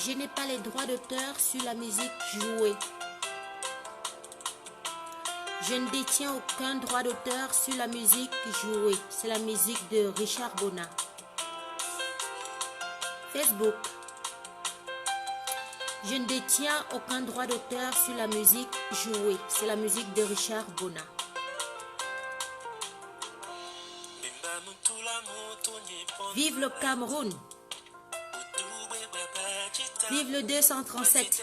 je n'ai pas les droits d'auteur sur la musique jouée. Je ne détiens aucun droit d'auteur sur la musique jouée. C'est la musique de Richard Bona. Facebook. Je ne détiens aucun droit d'auteur sur la musique jouée. C'est la musique de Richard Bona. Vive le Cameroun. Vive le 237.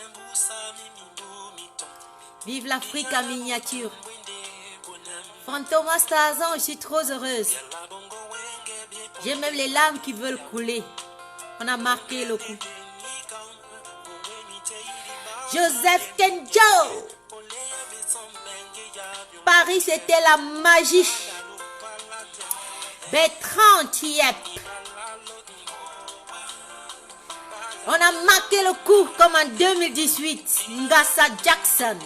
Vive l'Afrique en miniature. Fantomas Tarzan, je suis trop heureuse. J'ai même les larmes qui veulent couler. On a marqué le coup. Joseph Kenjo. Paris, c'était la magie. Bertrand Tiep. On a marqué le coup comme en 2018. Ngassa Jackson.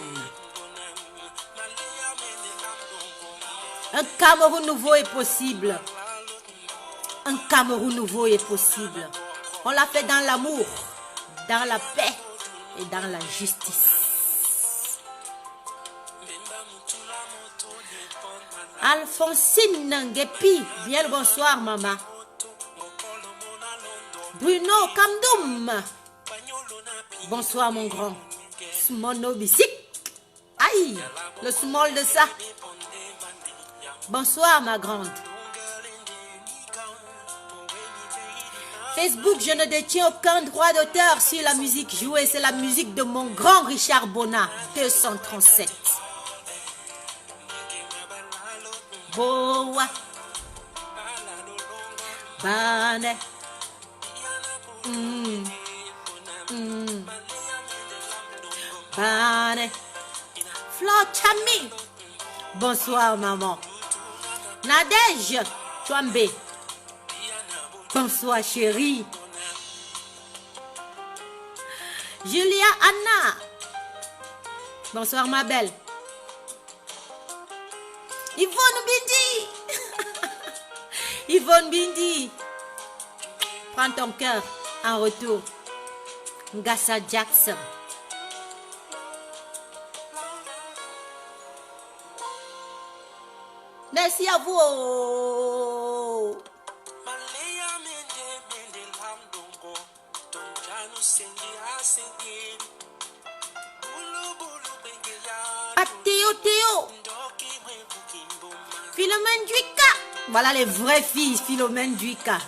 Un Cameroun nouveau est possible. Un Cameroun nouveau est possible. On l'a fait dans l'amour, dans la paix et dans la justice. Alphonsine Ngepi, bien le bonsoir maman. Bruno Kamdoum, bonsoir mon grand. Smono Bissik, aïe, le small de ça. Bonsoir ma grande. Facebook, je ne détiens aucun droit d'auteur sur la musique jouée. C'est la musique de mon grand Richard Bona, 237. Boa. Bane. Bane. Flo Chami. Bonsoir maman. Nadège Chouambe. Bonsoir chérie. Julia Anna. Bonsoir ma belle. Yvonne Bindi. Yvonne Bindi. Prends ton cœur en retour. Ngassa Jackson. Merci à vous. Théo. Philomène Duika. Voilà les vraies filles, Philomène Duika.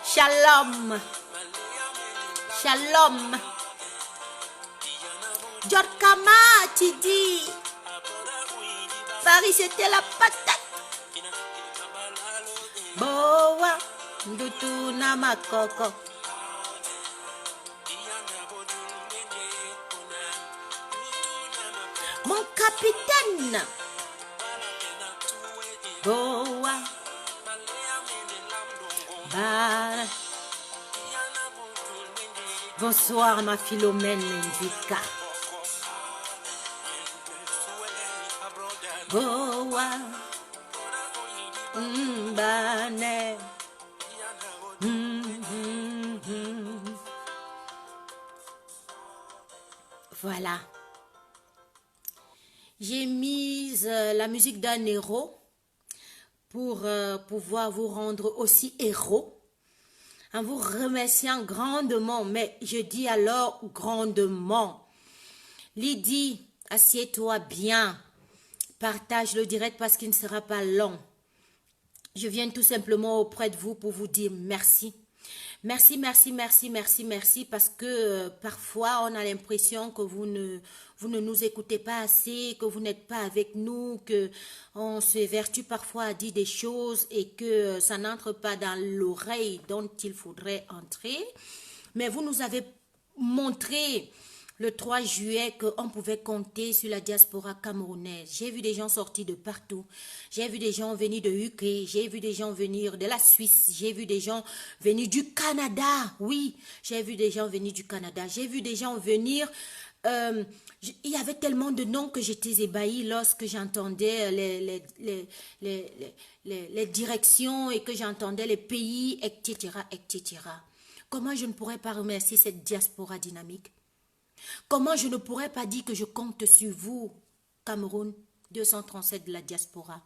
Shalom. Shalom. Djorkama, Tidi. Paris, c'était la patate. Boa, Ndutu Namakoko. Mon capitaine. Boa. Bara. Bonsoir ma Philomène Ndika. Boa. Bane. Voilà. J'ai mis la musique d'un héros pour pouvoir vous rendre aussi héros, en vous remerciant grandement, mais je dis alors grandement. Lydie, assieds-toi bien, partage le direct parce qu'il ne sera pas long. Je viens tout simplement auprès de vous pour vous dire merci. Merci, parce que parfois on a l'impression que vous ne nous écoutez pas assez, que vous n'êtes pas avec nous, que on se vertue parfois à dire des choses et que ça n'entre pas dans l'oreille dont il faudrait entrer. Mais vous nous avez montré le 3 juillet qu'on pouvait compter sur la diaspora camerounaise. J'ai vu des gens sortir de partout. J'ai vu des gens venir de UK. J'ai vu des gens venir de la Suisse. J'ai vu des gens venir du Canada. Oui, j'ai vu des gens venir du Canada. J'ai vu des gens venir... il y avait tellement de noms que j'étais ébahie lorsque j'entendais les directions et que j'entendais les pays, etc., etc. Comment je ne pourrais pas remercier cette diaspora dynamique? Comment je ne pourrais pas dire que je compte sur vous, Cameroun 237 de la diaspora?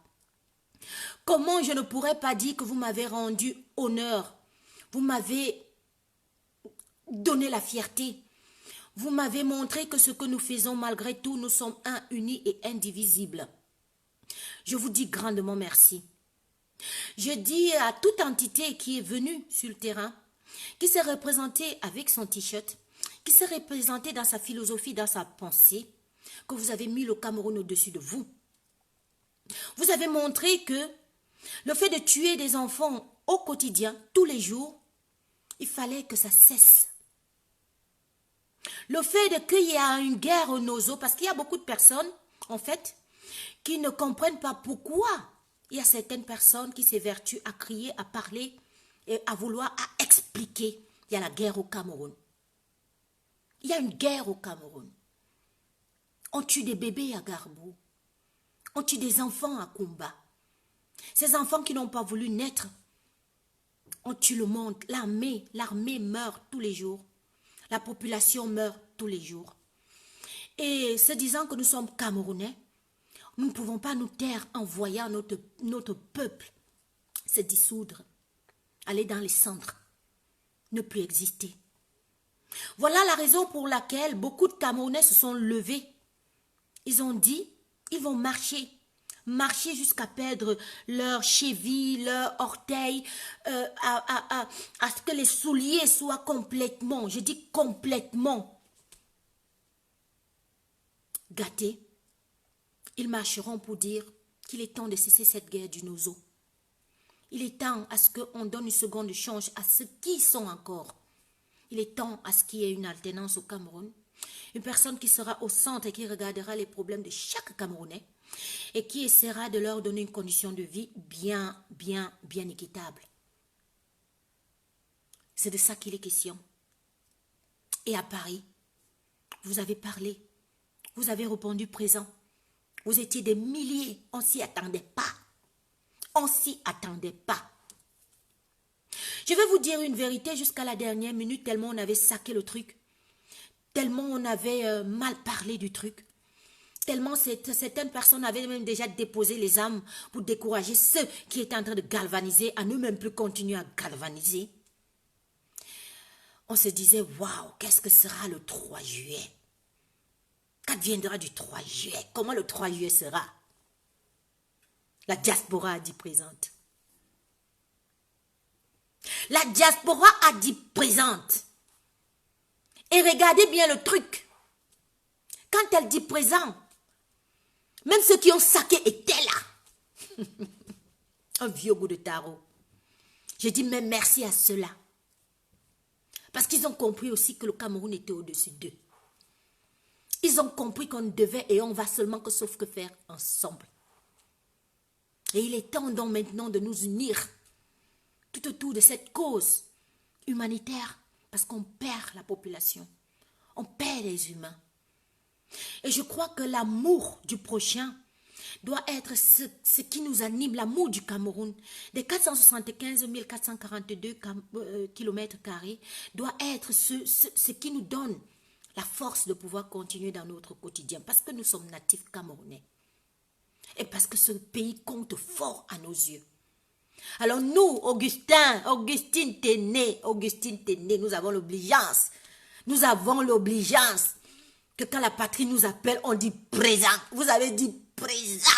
Comment je ne pourrais pas dire que vous m'avez rendu honneur? Vous m'avez donné la fierté. Vous m'avez montré que ce que nous faisons, malgré tout, nous sommes un, unis et indivisibles. Je vous dis grandement merci. Je dis à toute entité qui est venue sur le terrain, qui s'est représentée avec son t-shirt, qui s'est représentée dans sa philosophie, dans sa pensée, que vous avez mis le Cameroun au-dessus de vous. Vous avez montré que le fait de tuer des enfants au quotidien, tous les jours, il fallait que ça cesse. Le fait qu'il y a une guerre au Nozo, parce qu'il y a beaucoup de personnes, en fait, qui ne comprennent pas pourquoi il y a certaines personnes qui s'évertuent à crier, à parler et à vouloir à expliquer. Il y a la guerre au Cameroun. Il y a une guerre au Cameroun. On tue des bébés à Garbou. On tue des enfants à Kumba. Ces enfants qui n'ont pas voulu naître, on tue le monde. L'armée meurt tous les jours. La population meurt tous les jours. Et se disant que nous sommes Camerounais, nous ne pouvons pas nous taire en voyant notre peuple se dissoudre, aller dans les cendres, ne plus exister. Voilà la raison pour laquelle beaucoup de Camerounais se sont levés. Ils ont dit, ils vont marcher jusqu'à perdre leurs chevilles, leurs orteils, à ce que les souliers soient complètement, je dis complètement, gâtés. Ils marcheront pour dire qu'il est temps de cesser cette guerre du Nozo. Il est temps à ce qu'on donne une seconde chance à ceux qui sont encore. Il est temps à ce qu'il y ait une alternance au Cameroun. Une personne qui sera au centre et qui regardera les problèmes de chaque Camerounais et qui essaiera de leur donner une condition de vie bien équitable. C'est de ça qu'il est question. Et à Paris, vous avez parlé, vous avez répondu présent. Vous étiez des milliers, on ne s'y attendait pas. On ne s'y attendait pas. Je vais vous dire une vérité jusqu'à la dernière minute, tellement on avait saqué le truc. Tellement on avait mal parlé du truc. Tellement certaines personnes avaient même déjà déposé les armes pour décourager ceux qui étaient en train de galvaniser, à ne même plus continuer à galvaniser. On se disait, waouh, qu'est-ce que sera le 3 juillet? Qu'adviendra du 3 juillet? Comment le 3 juillet sera? La diaspora a dit présente. La diaspora a dit présente. Et regardez bien le truc. Quand elle dit présent, même ceux qui ont saqué étaient là. Un vieux goût de tarot. Je dis même merci à ceux-là. Parce qu'ils ont compris aussi que le Cameroun était au-dessus d'eux. Ils ont compris qu'on devait et on va seulement que sauf que faire ensemble. Et il est temps donc maintenant de nous unir tout autour de cette cause humanitaire parce qu'on perd la population. On perd les humains. Et je crois que l'amour du prochain doit être ce qui nous anime, l'amour du Cameroun. Des 475 442 km² doit être ce qui nous donne la force de pouvoir continuer dans notre quotidien. Parce que nous sommes natifs camerounais. Et parce que ce pays compte fort à nos yeux. Alors nous, Augustine Téné, nous avons l'obligeance. Nous avons l'obligeance que quand la patrie nous appelle, on dit présent. Vous avez dit présent.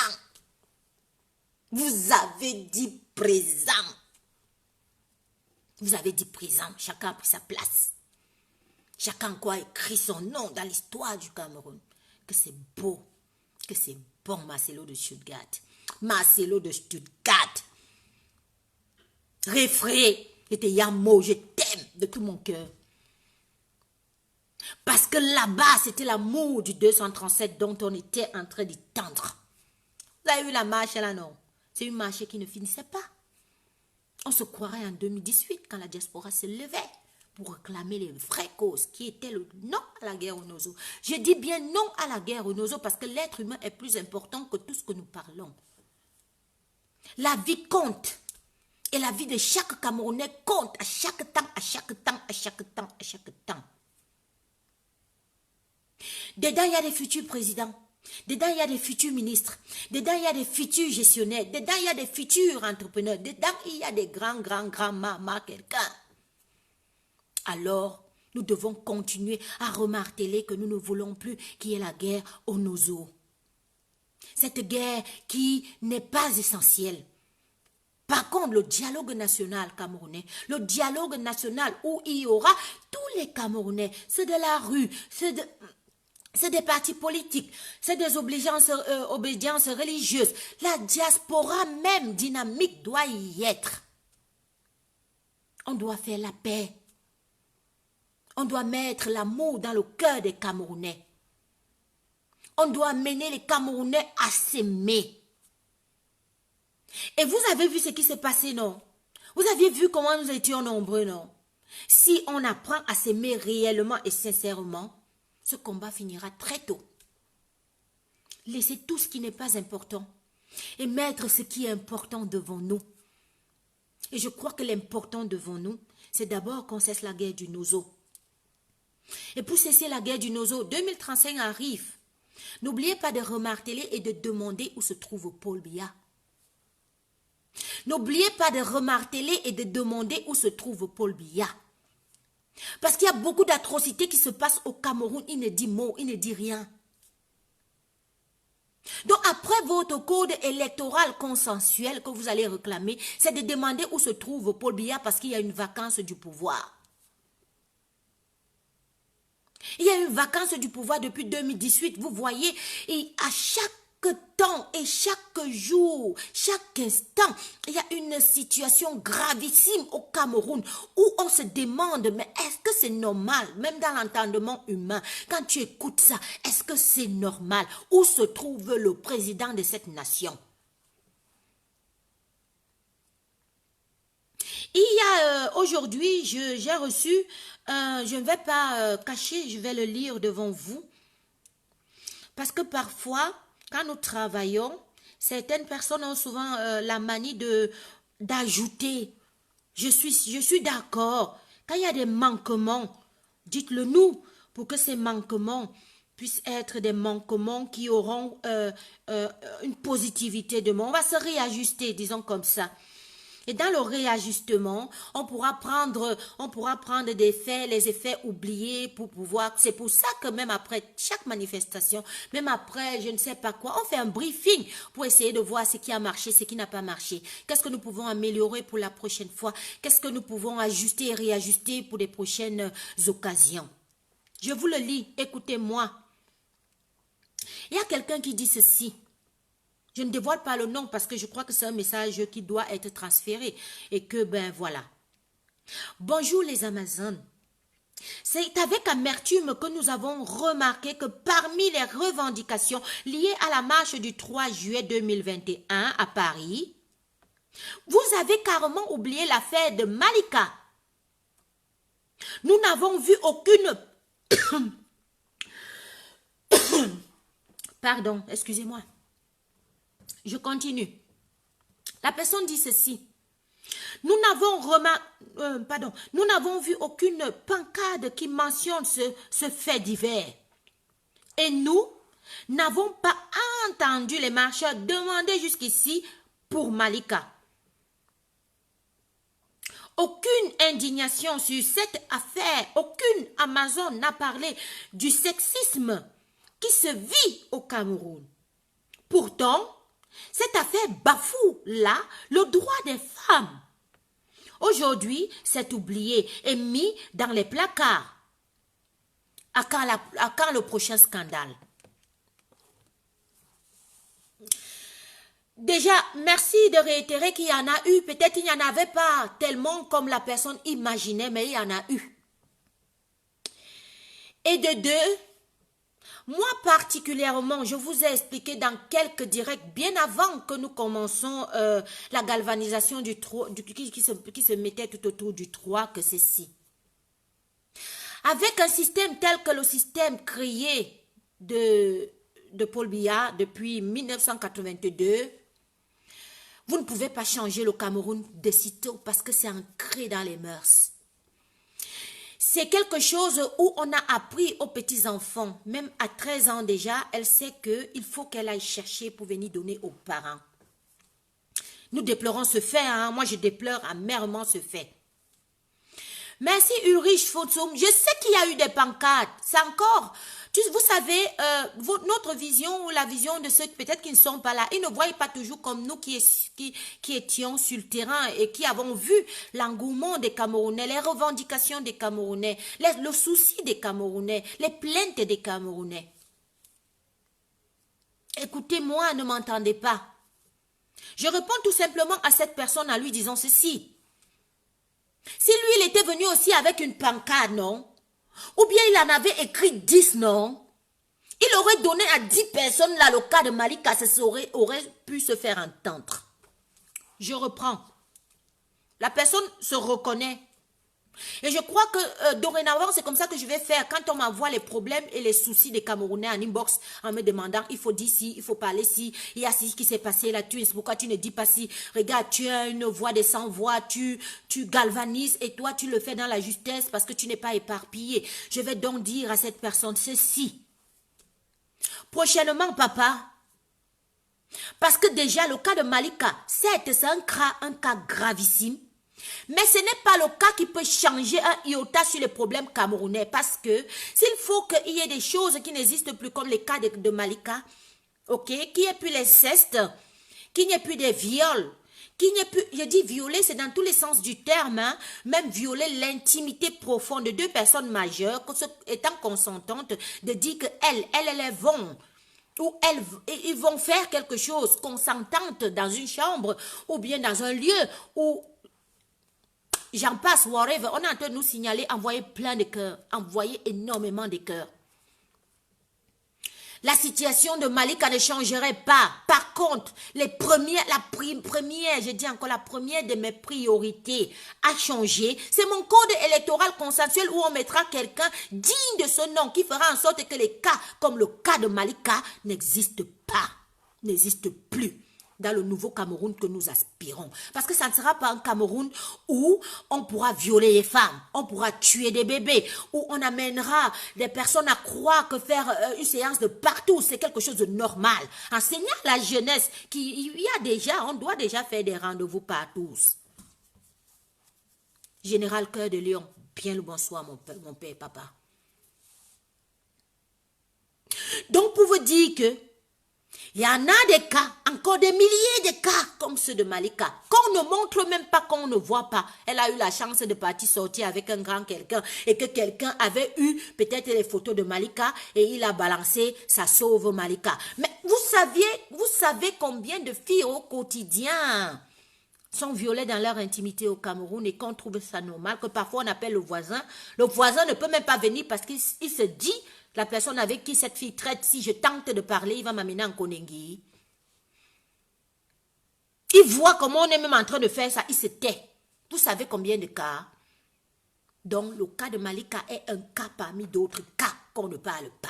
Vous avez dit présent. Vous avez dit présent. Chacun a pris sa place. Chacun a écrit son nom dans l'histoire du Cameroun. Que c'est beau. Que c'est bon, Marcelo de Stuttgart. Marcelo de Stuttgart. Réfré. J'étais Yamo, je t'aime de tout mon cœur. Parce que là-bas, c'était l'amour du 237 dont on était en train d'y tendre. Vous avez vu la marche là, non? C'est une marche qui ne finissait pas. On se croirait en 2018 quand la diaspora se levait pour réclamer les vraies causes qui étaient le non à la guerre au Nozo. Je dis bien non à la guerre au Nozo parce que l'être humain est plus important que tout ce que nous parlons. La vie compte. Et la vie de chaque Camerounais compte à chaque temps, à chaque temps, à chaque temps, à chaque temps. Dedans, il y a des futurs présidents. Dedans, il y a des futurs ministres. Dedans, il y a des futurs gestionnaires. Dedans, il y a des futurs entrepreneurs. Dedans, il y a des grands mamas, quelqu'un. Alors, nous devons continuer à remarteler que nous ne voulons plus qu'il y ait la guerre au Nozo. Cette guerre qui n'est pas essentielle. Par contre, le dialogue national camerounais, le dialogue national où il y aura tous les Camerounais, ceux de la rue, c'est des partis politiques, c'est des obédiences religieuses. La diaspora même dynamique doit y être. On doit faire la paix. On doit mettre l'amour dans le cœur des Camerounais. On doit amener les Camerounais à s'aimer. Et vous avez vu ce qui s'est passé, non? Vous aviez vu comment nous étions nombreux, non? Si on apprend à s'aimer réellement et sincèrement, ce combat finira très tôt. Laissez tout ce qui n'est pas important et mettre ce qui est important devant nous. Et je crois que l'important devant nous, c'est d'abord qu'on cesse la guerre du Nozo. Et pour cesser la guerre du Nozo, 2035 arrive. N'oubliez pas de remarteler et de demander où se trouve Paul Biya. N'oubliez pas de remarteler et de demander où se trouve Paul Biya. Parce qu'il y a beaucoup d'atrocités qui se passent au Cameroun. Il ne dit mot, il ne dit rien. Donc après votre code électoral consensuel que vous allez réclamer, c'est de demander où se trouve Paul Biya parce qu'il y a une vacance du pouvoir. Il y a une vacance du pouvoir depuis 2018, vous voyez, et à chaque temps et chaque jour, chaque instant, il y a une situation gravissime au Cameroun où on se demande, mais est-ce que c'est normal, même dans l'entendement humain, quand tu écoutes ça, est-ce que c'est normal? Où se trouve le président de cette nation? Il y a aujourd'hui, j'ai reçu, je ne vais pas cacher, je vais le lire devant vous. Parce que parfois, quand nous travaillons, certaines personnes ont souvent la manie d'ajouter. Je suis d'accord. Quand il y a des manquements, dites-le nous pour que ces manquements puissent être des manquements qui auront une positivité demain. On va se réajuster, disons comme ça. Et dans le réajustement, on pourra prendre des faits, les effets oubliés pour pouvoir... C'est pour ça que même après chaque manifestation, même après je ne sais pas quoi, on fait un briefing pour essayer de voir ce qui a marché, ce qui n'a pas marché. Qu'est-ce que nous pouvons améliorer pour la prochaine fois? Qu'est-ce que nous pouvons ajuster et réajuster pour les prochaines occasions? Je vous le lis, écoutez-moi. Il y a quelqu'un qui dit ceci. Je ne dévoile pas le nom parce que je crois que c'est un message qui doit être transféré. Et que, ben voilà. Bonjour les Amazones. C'est avec amertume que nous avons remarqué que parmi les revendications liées à la marche du 3 juillet 2021 à Paris, vous avez carrément oublié l'affaire de Malika. Nous n'avons vu aucune... Pardon, excusez-moi. Je continue. La personne dit ceci. Nous n'avons vu aucune pancarte qui mentionne ce fait divers. Et nous n'avons pas entendu les marcheurs demander jusqu'ici pour Malika. Aucune indignation sur cette affaire, aucune Amazon n'a parlé du sexisme qui se vit au Cameroun. Pourtant, cette affaire bafoue là le droit des femmes. Aujourd'hui, c'est oublié et mis dans les placards. À quand le prochain scandale? Déjà, merci de réitérer qu'il y en a eu. Peut-être il n'y en avait pas tellement comme la personne imaginait, mais il y en a eu. Et de deux, moi particulièrement, je vous ai expliqué dans quelques directs, bien avant que nous commençons la galvanisation qui se mettait tout autour du 3, que ceci. Avec un système tel que le système créé de Paul Biya depuis 1982, Vous ne pouvez pas changer le Cameroun de sitôt parce que c'est ancré dans les mœurs. C'est quelque chose où on a appris aux petits-enfants, même à 13 ans déjà, elle sait qu'il faut qu'elle aille chercher pour venir donner aux parents. Nous déplorons ce fait, hein? Moi je déplore amèrement ce fait. Merci Ulrich Fotsum. Je sais qu'il y a eu des pancartes. C'est encore, vous savez, notre vision ou la vision de ceux peut-être qui ne sont pas là, ils ne voient pas toujours comme nous qui étions sur le terrain et qui avons vu l'engouement des Camerounais, les revendications des Camerounais, le souci des Camerounais, les plaintes des Camerounais. Écoutez-moi, ne m'entendez pas. Je réponds tout simplement à cette personne en lui disant ceci. Si lui, il était venu aussi avec une pancarte, non? Ou bien il en avait écrit 10, non? Il aurait donné à 10 personnes là, le cas de Malika, ça aurait pu se faire entendre. Je reprends. La personne se reconnaît. Et je crois que dorénavant, c'est comme ça que je vais faire. Quand on m'envoie les problèmes et les soucis des Camerounais en inbox, en me demandant, il faut dire ci, il faut parler ci, il y a ci qui s'est passé là, pourquoi tu ne dis pas ci? Regarde, tu as une voix de sans voix, tu galvanises et toi, tu le fais dans la justesse parce que tu n'es pas éparpillé. Je vais donc dire à cette personne ceci. Prochainement, papa, parce que déjà, le cas de Malika, certes, c'est un cas gravissime. Mais ce n'est pas le cas qui peut changer un iota sur les problèmes camerounais parce que s'il faut qu'il y ait des choses qui n'existent plus comme les cas de Malika, ok, qu'il n'y ait plus l'inceste, qu'il n'y ait plus des viols, qu'il n'y ait plus, je dis violer, c'est dans tous les sens du terme, hein, même violer l'intimité profonde de deux personnes majeures, étant consentantes, de dire qu'elles vont, ou ils vont faire quelque chose consentantes dans une chambre ou bien dans un lieu où j'en passe, whatever. On est en train de nous signaler, envoyer plein de cœurs, envoyer énormément de cœurs. La situation de Malika ne changerait pas. Par contre, la première de mes priorités à changer, c'est mon code électoral consensuel où on mettra quelqu'un digne de ce nom qui fera en sorte que les cas comme le cas de Malika n'existent pas, n'existent plus dans le nouveau Cameroun que nous aspirons. Parce que ça ne sera pas un Cameroun où on pourra violer les femmes, on pourra tuer des bébés, où on amènera des personnes à croire que faire une séance de partout, c'est quelque chose de normal. Enseignant la jeunesse, on doit déjà faire des rendez-vous partout. Général Cœur de Lion, bien le bonsoir mon père et papa. Donc pour vous dire que il y en a des cas, encore des milliers de cas comme ceux de Malika, qu'on ne montre même pas, qu'on ne voit pas. Elle a eu la chance de partir sortir avec un grand quelqu'un et que quelqu'un avait eu peut-être les photos de Malika et il a balancé, ça sauve Malika. Mais vous savez combien de filles au quotidien sont violées dans leur intimité au Cameroun et qu'on trouve ça normal, que parfois on appelle le voisin. Le voisin ne peut même pas venir parce qu'il se dit, la personne avec qui cette fille traite, si je tente de parler, il va m'amener en Konengi. Il voit comment on est même en train de faire ça, il se tait. Vous savez combien de cas? Donc le cas de Malika est un cas parmi d'autres cas qu'on ne parle pas.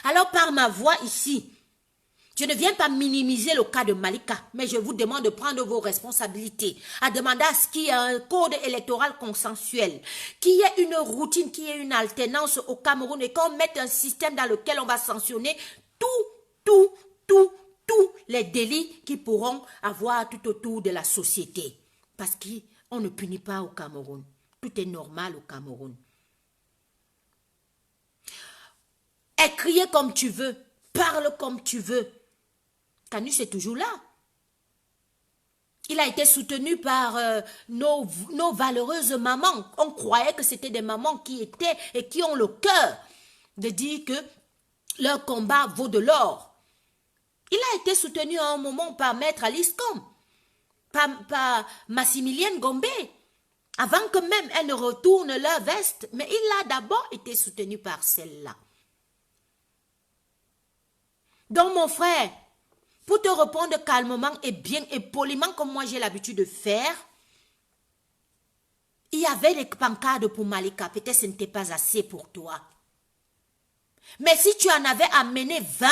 Alors par ma voix ici, je ne viens pas minimiser le cas de Malika, mais je vous demande de prendre vos responsabilités, à demander à ce qu'il y ait un code électoral consensuel, qu'il y ait une routine, qu'il y ait une alternance au Cameroun et qu'on mette un système dans lequel on va sanctionner tous les délits qui pourront avoir tout autour de la société. Parce qu'on ne punit pas au Cameroun. Tout est normal au Cameroun. Écriez comme tu veux, parle comme tu veux. Canus est toujours là. Il a été soutenu par nos valeureuses mamans. On croyait que c'était des mamans qui étaient et qui ont le cœur de dire que leur combat vaut de l'or. Il a été soutenu à un moment par Maître Alice Com, par Massimilienne Gombe, avant que même elles ne retournent leur veste. Mais il a d'abord été soutenu par celle-là. Donc mon frère, pour te répondre calmement et bien et poliment comme moi j'ai l'habitude de faire, il y avait des pancartes pour Malika. Peut-être ce n'était pas assez pour toi. Mais si tu en avais amené 20,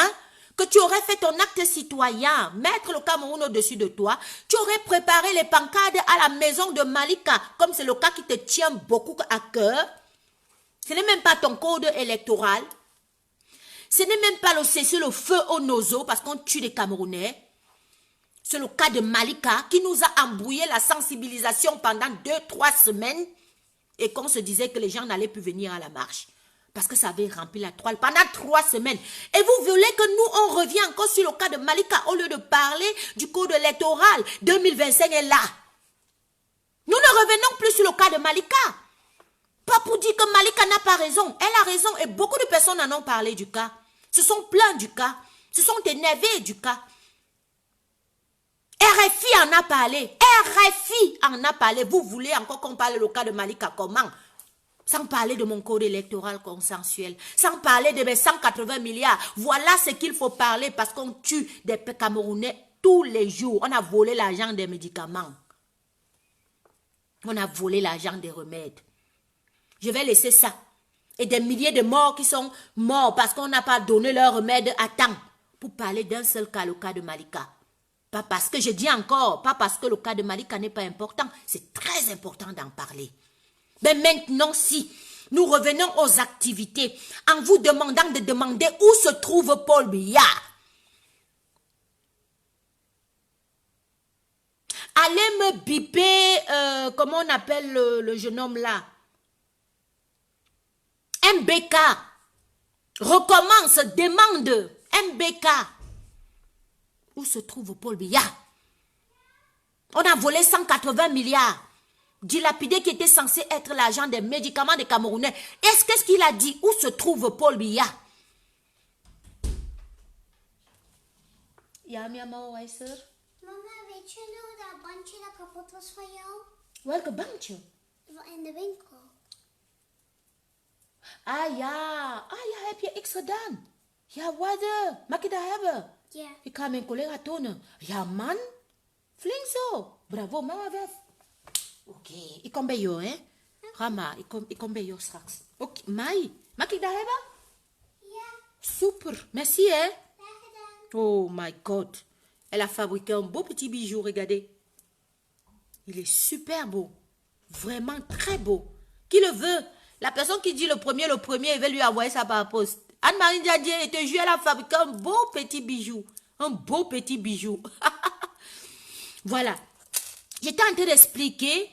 que tu aurais fait ton acte citoyen, mettre le Cameroun au-dessus de toi, tu aurais préparé les pancartes à la maison de Malika, comme c'est le cas qui te tient beaucoup à cœur. Ce n'est même pas ton code électoral. Ce n'est même pas le cesser le feu au nozo parce qu'on tue les Camerounais. C'est le cas de Malika qui nous a embrouillé la sensibilisation pendant 2-3 semaines et qu'on se disait que les gens n'allaient plus venir à la marche. Parce que ça avait rempli la toile pendant 3 semaines. Et vous voulez que nous, on revienne encore sur le cas de Malika au lieu de parler du code électoral. 2025 est là. Nous ne revenons plus sur le cas de Malika. Pas pour dire que Malika n'a pas raison. Elle a raison et beaucoup de personnes en ont parlé du cas. Se sont plaints du cas. Se sont énervés du cas. RFI en a parlé. RFI en a parlé. Vous voulez encore qu'on parle le cas de Malika comment? Sans parler de mon code électoral consensuel. Sans parler de mes 180 milliards. Voilà ce qu'il faut parler parce qu'on tue des Camerounais tous les jours. On a volé l'argent des médicaments. On a volé l'argent des remèdes. Je vais laisser ça. Et des milliers de morts qui sont morts parce qu'on n'a pas donné leur remède à temps. Pour parler d'un seul cas, le cas de Malika. Pas parce que je dis encore, pas parce que le cas de Malika n'est pas important. C'est très important d'en parler. Mais maintenant, si nous revenons aux activités en vous demandant de demander où se trouve Paul Biya. Allez me biper, comment on appelle le jeune homme là? MBK. Recommence, demande. MBK. Où se trouve Paul Biya? On a volé 180 milliards. Dilapidé qui était censé être l'argent des médicaments des Camerounais. Qu'est-ce qu'il a dit? Où se trouve Paul Biya? Yeah, Mama, why, sir? Mama, weet je nog dat bandje dat kapot was van jou? Welke bandje? In de winkel. Ah ja, heb je iets gedaan? Ja, wat? Mag ik dat hebben? Ja. Ik ga mijn collega tonen. Ja, man. Flink zo. Bravo, mama wef. Oké, ik kom bij jou, hè. Rama, ik kom bij jou straks. Oké, Mai, mag ik dat hebben? Ja. Super, merci, hè. Graag gedaan. Oh my God. Elle a fabriqué un beau petit bijou, regardez. Il est super beau. Vraiment très beau. Qui le veut? La personne qui dit le premier, il va lui envoyer ça par poste. Anne-Marie Diadier, elle te jure, elle a fabriqué un beau petit bijou. Un beau petit bijou. Voilà. J'étais en train d'expliquer,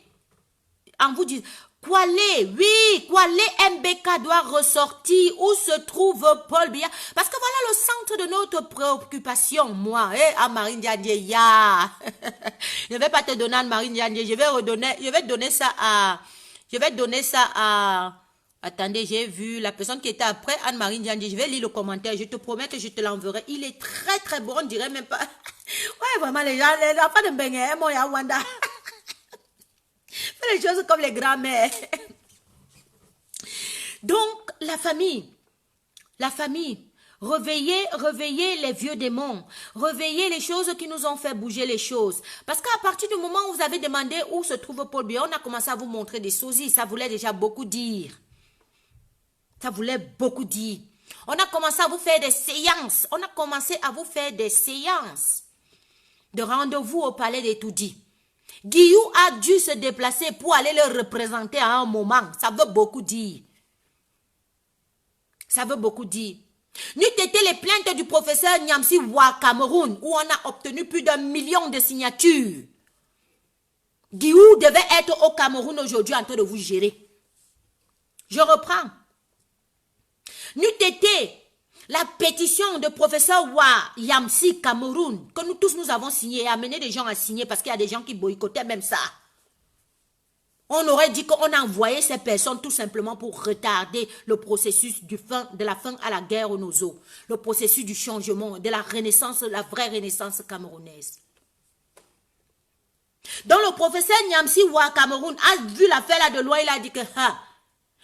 en vous disant, Kwale, oui, Kwale MBK doit ressortir où se trouve Paul Biya. Parce que voilà le centre de notre préoccupation, moi. Anne-Marie Diadier, ya. Je ne vais pas te donner Anne-Marie Diadier, je vais donner ça à... Attendez, j'ai vu la personne qui était après Anne-Marie Diadier. Je vais lire le commentaire, je te promets que je te l'enverrai. Il est très très bon, on dirait même pas... Ouais, vraiment, les enfants de Mbengue, mon Yawanda. Fais les choses comme les grands-mères. Donc, la famille, réveillez les vieux démons, réveillez les choses qui nous ont fait bouger les choses. Parce qu'à partir du moment où vous avez demandé où se trouve Paul Biya, on a commencé à vous montrer des sosies. Ça voulait déjà beaucoup dire. Ça voulait beaucoup dire. On a commencé à vous faire des séances. De rendez-vous au palais des Toudi. Guillou a dû se déplacer pour aller le représenter à un moment. Ça veut beaucoup dire. Ça veut beaucoup dire. N'eût été les plaintes du professeur Nyamsi Wa Cameroun, où on a obtenu plus d'1 million de signatures. Guillou devait être au Cameroun aujourd'hui en train de vous gérer. Je reprends. N'eût été la pétition de professeur Wa Yamsi Cameroun, que nous tous nous avons signé et amené des gens à signer parce qu'il y a des gens qui boycottaient même ça. On aurait dit qu'on a envoyé ces personnes tout simplement pour retarder le processus de la fin à la guerre aux Nozo, le processus du changement, de la renaissance, la vraie renaissance camerounaise. Donc le professeur Nyamsi Wa Cameroun a vu l'affaire là de loin, il a dit que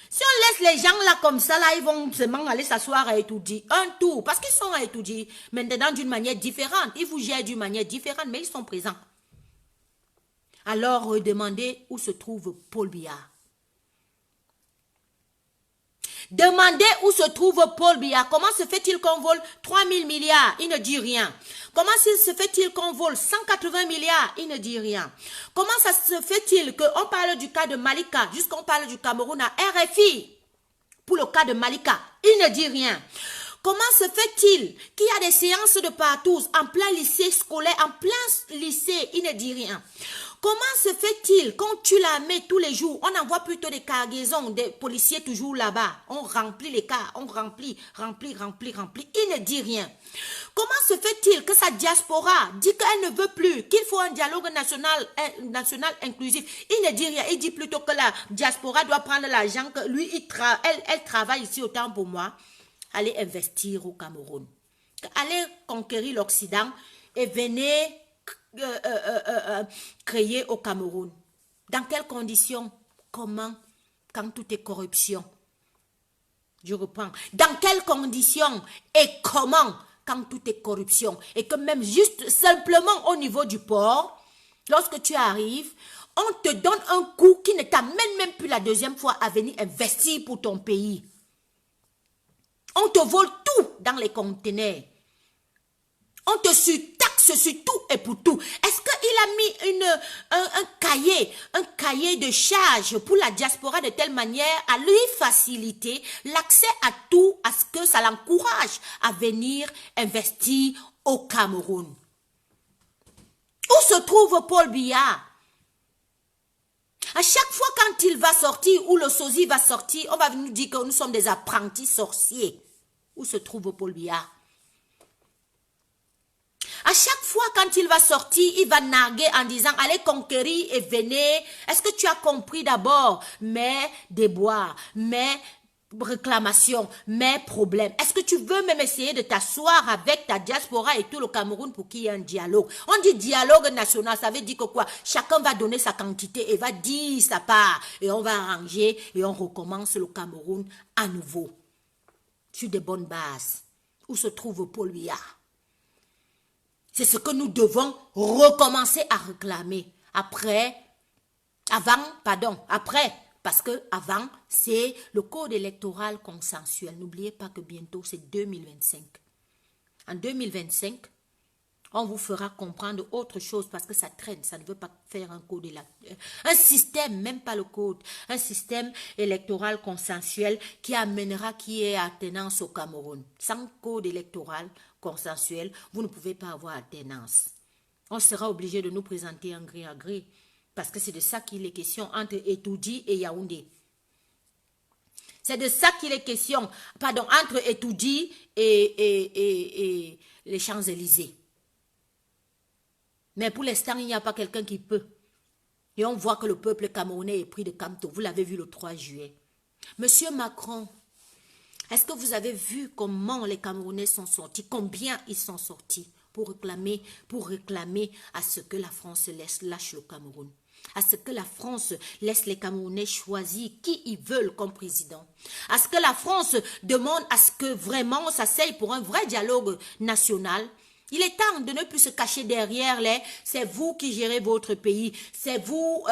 si on laisse les gens là comme ça, là, ils vont seulement aller s'asseoir à étudier. Un tour, parce qu'ils sont à étudier maintenant d'une manière différente. Ils vous gèrent d'une manière différente, mais ils sont présents. Alors, demandez où se trouve Paul Biya. Demandez où se trouve Paul Biya. Comment se fait-il qu'on vole 3 000 milliards? Il ne dit rien. Comment se fait-il qu'on vole 180 milliards? Il ne dit rien. Comment ça se fait-il qu'on parle du cas de Malika, jusqu'on parle du Cameroun à RFI pour le cas de Malika? Il ne dit rien. Comment se fait-il qu'il y a des séances de partout, en plein lycée scolaire, en plein lycée? Il ne dit rien. Comment se fait-il quand tu la mets tous les jours, on envoie plutôt des cargaisons, des policiers toujours là-bas, on remplit les cas, on remplit, il ne dit rien. Comment se fait-il que sa diaspora dit qu'elle ne veut plus, qu'il faut un dialogue national inclusif? Il ne dit rien, il dit plutôt que la diaspora doit prendre l'argent, que lui, elle travaille ici autant pour moi. Allez investir au Cameroun. Allez conquérir l'Occident et venez créer au Cameroun. Dans quelles conditions? Comment? Quand tout est corruption. Je reprends. Dans quelles conditions et comment? Quand tout est corruption. Et que même juste simplement au niveau du port, lorsque tu arrives, on te donne un coup qui ne t'amène même plus la deuxième fois à venir investir pour ton pays. On te vole tout dans les conteneurs. On te surtaxe sur tout et pour tout. Est-ce qu'il a mis un cahier de charge pour la diaspora de telle manière à lui faciliter l'accès à tout, à ce que ça l'encourage à venir investir au Cameroun? Où se trouve Paul Biya? À chaque fois quand il va sortir ou le sosie va sortir, on va nous dire que nous sommes des apprentis sorciers. Où se trouve Paul Biya? À chaque fois quand il va sortir, il va narguer en disant « Allez conquérir et venez ». Est-ce que tu as compris d'abord mes déboires, mes réclamations, mes problèmes? Est-ce que tu veux même essayer de t'asseoir avec ta diaspora et tout le Cameroun pour qu'il y ait un dialogue? On dit dialogue national, ça veut dire que quoi? Chacun va donner sa quantité et va dire sa part. Et on va arranger et on recommence le Cameroun à nouveau. Sur des bonnes bases. Où se trouve Paul Biya? C'est ce que nous devons recommencer à réclamer. Après, parce que avant, c'est le code électoral consensuel. N'oubliez pas que bientôt, c'est 2025. En 2025, on vous fera comprendre autre chose parce que ça traîne. Ça ne veut pas faire un code électoral. Un système, même pas le code. Un système électoral consensuel qui amènera qui est alternance au Cameroun. Sans code électoral consensuel, vous ne pouvez pas avoir alternance. On sera obligé de nous présenter en gré à gré. Parce que c'est de ça qu'il est question entre Etoudi et Yaoundé. C'est de ça qu'il est question, entre Etoudi et les Champs-Élysées. Mais pour l'instant, il n'y a pas quelqu'un qui peut. Et on voit que le peuple camerounais est pris de Camto. Vous l'avez vu le 3 juillet. Monsieur Macron, est-ce que vous avez vu comment les Camerounais sont sortis? Combien ils sont sortis pour réclamer à ce que la France lâche le Cameroun? À ce que la France laisse les Camerounais choisir qui ils veulent comme président. À ce que la France demande à ce que vraiment on s'asseye pour un vrai dialogue national. Il est temps de ne plus se cacher derrière les « c'est vous qui gérez votre pays, c'est vous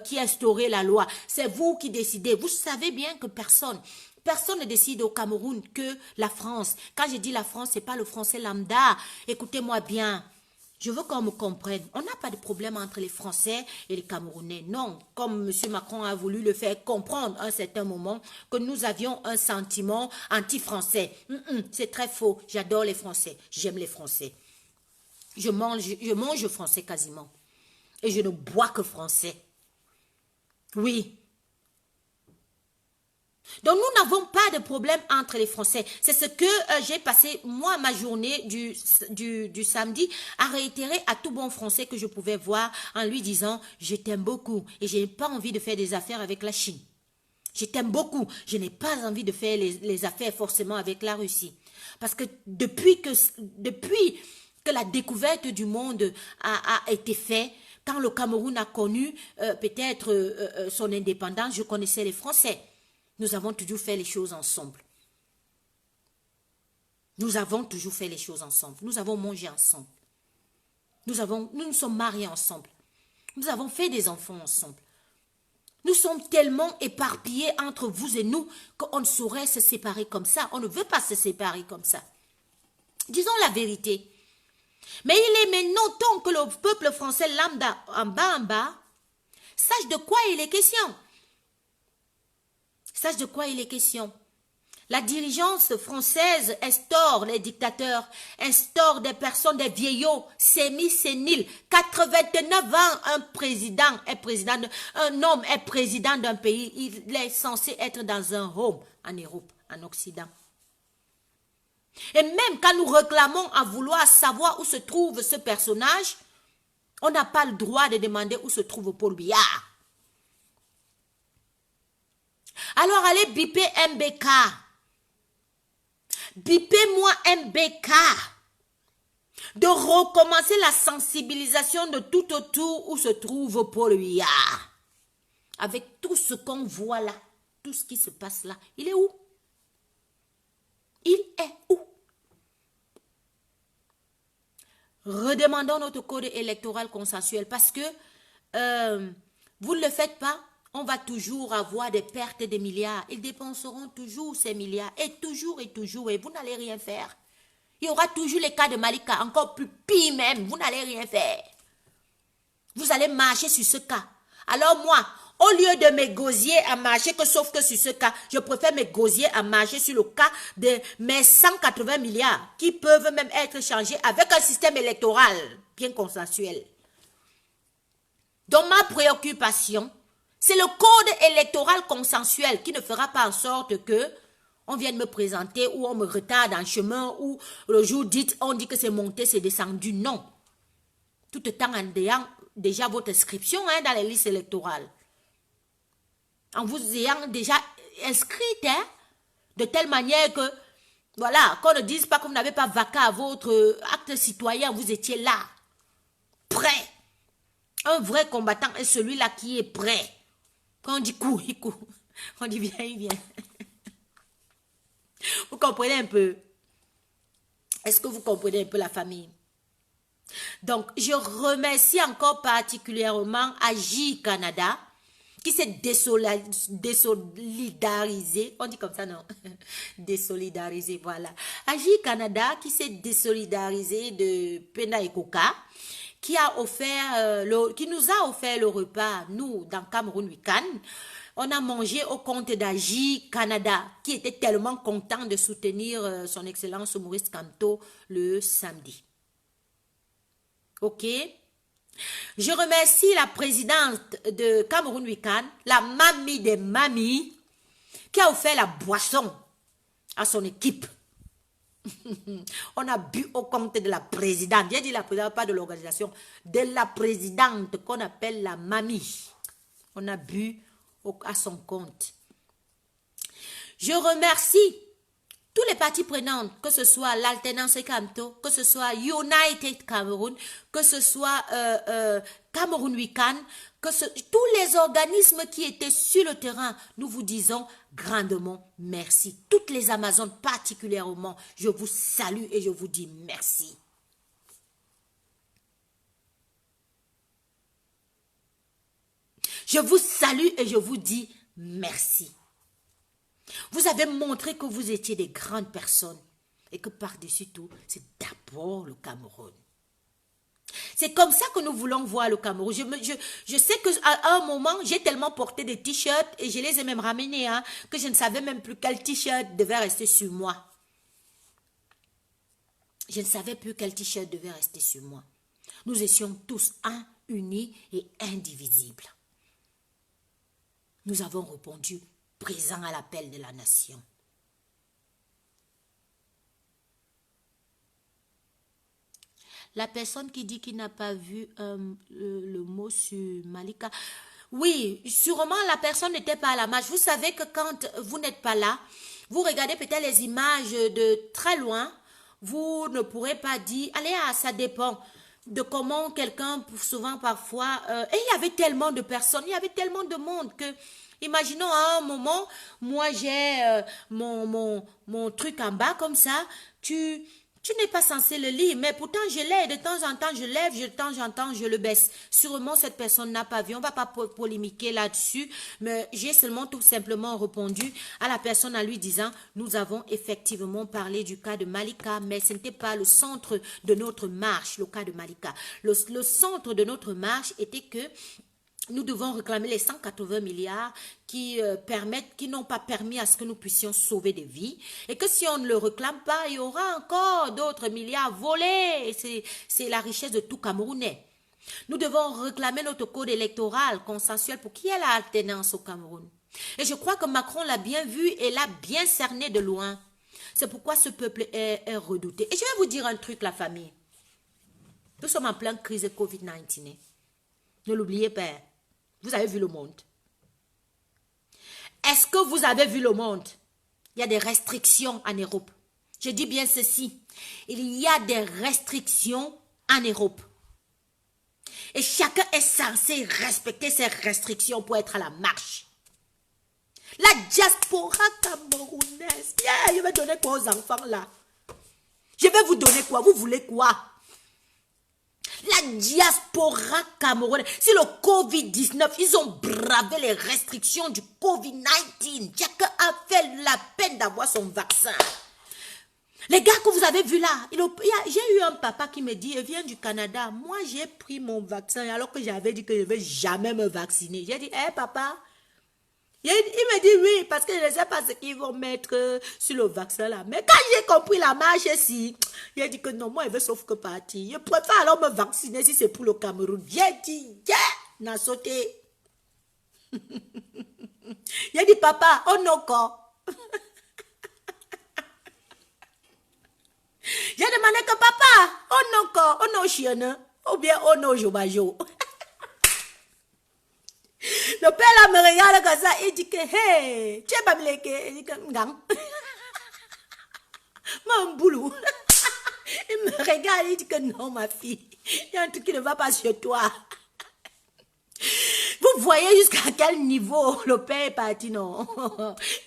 qui instaurez la loi, c'est vous qui décidez ». Vous savez bien que personne ne décide au Cameroun que la France. Quand je dis la France, ce n'est pas le français lambda. Écoutez-moi bien. Je veux qu'on me comprenne. On n'a pas de problème entre les Français et les Camerounais. Non, comme M. Macron a voulu le faire comprendre à un certain moment, que nous avions un sentiment anti-français. C'est très faux. J'adore les Français. J'aime les Français. Je mange français quasiment. Et je ne bois que français. Oui. Donc nous n'avons pas de problème entre les Français. C'est ce que j'ai passé, moi, ma journée du samedi, à réitérer à tout bon Français que je pouvais voir en lui disant « Je t'aime beaucoup et je n'ai pas envie de faire des affaires avec la Chine. Je t'aime beaucoup, je n'ai pas envie de faire les affaires forcément avec la Russie. » Parce que depuis que la découverte du monde a été faite, quand le Cameroun a connu peut-être son indépendance, je connaissais les Français. Nous avons toujours fait les choses ensemble. Nous avons toujours fait les choses ensemble. Nous avons mangé ensemble. Nous nous sommes mariés ensemble. Nous avons fait des enfants ensemble. Nous sommes tellement éparpillés entre vous et nous qu'on ne saurait se séparer comme ça. On ne veut pas se séparer comme ça. Disons la vérité. Mais il est maintenant temps que le peuple français lambda en bas, sache de quoi il est question. Sache de quoi il est question. La dirigeance française instaure les dictateurs, instaure des personnes, des vieillots, séniles. 89 ans, un homme est président d'un pays. Il est censé être dans un home en Europe, en Occident. Et même quand nous réclamons à vouloir savoir où se trouve ce personnage, on n'a pas le droit de demander où se trouve Paul Biya. Alors allez biper MBK. Bipez-moi MBK. De recommencer la sensibilisation de tout autour où se trouve Paul Biya. Avec tout ce qu'on voit là, tout ce qui se passe là, il est où? Il est où? Redemandons notre code électoral consensuel parce que vous ne le faites pas, on va toujours avoir des pertes de milliards. Ils dépenseront toujours ces milliards et toujours et vous n'allez rien faire. Il y aura toujours les cas de Malika, encore plus pire même, vous n'allez rien faire. Vous allez marcher sur ce cas. Alors moi, au lieu de me gosier à marcher, sauf que sur ce cas, je préfère me gosier à marcher sur le cas de mes 180 milliards qui peuvent même être changés avec un système électoral bien consensuel. Donc ma préoccupation, c'est le code électoral consensuel qui ne fera pas en sorte que on vienne me présenter ou on me retarde en chemin ou le jour dit, on dit que c'est monté, c'est descendu. Non. Tout le temps en ayant déjà votre inscription dans les listes électorales. En vous ayant déjà inscrite, de telle manière que, voilà, qu'on ne dise pas que vous n'avez pas vaqué à votre acte citoyen, vous étiez là, prêt. Un vrai combattant est celui-là qui est prêt. Quand on dit cours, il court. On dit viens, il vient. Vous comprenez un peu? Est-ce que vous comprenez un peu la famille? Donc, je remercie encore particulièrement Agi Canada qui s'est désolidarisé. On dit comme ça, non? Désolidarisé, voilà. Agi Canada qui s'est désolidarisé de Penda et Coca, qui nous a offert le repas, nous, dans Cameroun Week-end. On a mangé au compte d'Agi Canada, qui était tellement content de soutenir son excellence Maurice Kamto le samedi. Ok? Je remercie la présidente de Cameroun Week-end, la mamie des mamies, qui a offert la boisson à son équipe. On a bu au compte de la présidente. J'ai dit la présidente, pas de l'organisation. De la présidente qu'on appelle la mamie. On a bu à son compte. Je remercie tous les parties prenantes, que ce soit l'Alternance Kamto, que ce soit United Cameroun, que ce soit Cameroun Week-end, tous les organismes qui étaient sur le terrain, nous vous disons grandement merci. Toutes les Amazones particulièrement, je vous salue et je vous dis merci. Je vous salue et je vous dis merci. Vous avez montré que vous étiez des grandes personnes et que par-dessus tout, c'est d'abord le Cameroun. C'est comme ça que nous voulons voir le Cameroun. Je sais qu'à un moment, j'ai tellement porté des t-shirts et je les ai même ramenés, que je ne savais même plus quel t-shirt devait rester sur moi. Je ne savais plus quel t-shirt devait rester sur moi. Nous étions tous un, unis et indivisibles. Nous avons répondu présent à l'appel de la nation. La personne qui dit qu'il n'a pas vu le mot sur Malika, oui, sûrement la personne n'était pas à la marche. Vous savez que quand vous n'êtes pas là, vous regardez peut-être les images de très loin, vous ne pourrez pas dire, allez, ça dépend de comment quelqu'un, souvent parfois, et il y avait tellement de personnes, il y avait tellement de monde que, imaginons à un moment, moi j'ai mon truc en bas comme ça, tu Tu n'es pas censé le lire, mais pourtant je l'ai. De temps en temps, je lève, de temps en temps, je le baisse. Sûrement, cette personne n'a pas vu. On ne va pas polémiquer là-dessus, mais j'ai seulement tout simplement répondu à la personne en lui disant, nous avons effectivement parlé du cas de Malika, mais ce n'était pas le centre de notre marche, le cas de Malika. Le centre de notre marche était que nous devons réclamer les 180 milliards qui n'ont pas permis à ce que nous puissions sauver des vies. Et que si on ne le réclame pas, il y aura encore d'autres milliards volés. C'est la richesse de tout Camerounais. Nous devons réclamer notre code électoral consensuel pour qu'il y ait la alternance au Cameroun. Et je crois que Macron l'a bien vu et l'a bien cerné de loin. C'est pourquoi ce peuple est redouté. Et je vais vous dire un truc, la famille. Nous sommes en pleine crise de Covid-19. Ne l'oubliez pas. Vous avez vu le monde. Est-ce que vous avez vu le monde? Il y a des restrictions en Europe. Je dis bien ceci. Il y a des restrictions en Europe. Et chacun est censé respecter ces restrictions pour être à la marche. La diaspora camerounaise. Yeah, je vais donner quoi aux enfants là? Je vais vous donner quoi? Vous voulez quoi? La diaspora camerounaise. Si le Covid-19, ils ont bravé les restrictions du Covid-19. Chacun a fait la peine d'avoir son vaccin. Les gars que vous avez vus là, j'ai eu un papa qui me dit, il vient du Canada. Moi, j'ai pris mon vaccin alors que j'avais dit que je ne vais jamais me vacciner. J'ai dit, hé papa. Il me dit oui, parce que je ne sais pas ce qu'ils vont mettre sur le vaccin là. Mais quand j'ai compris la marche ici, il a dit que non, moi, il veut sauf que partir. Je préfère alors me vacciner si c'est pour le Cameroun. J'ai dit, yeah, n'a sauté. Il a dit, papa, oh non, quoi. J'ai demandé que papa, oh non, quoi, oh non, chien, ou bien oh non, jobajo. Le père là me regarde comme ça, il dit que, hey, tu es pas blessé, il dit que, gang. Mon boulot. Il me regarde, il dit que non, ma fille, il y a un truc qui ne va pas sur toi. Vous voyez jusqu'à quel niveau le père est parti, non?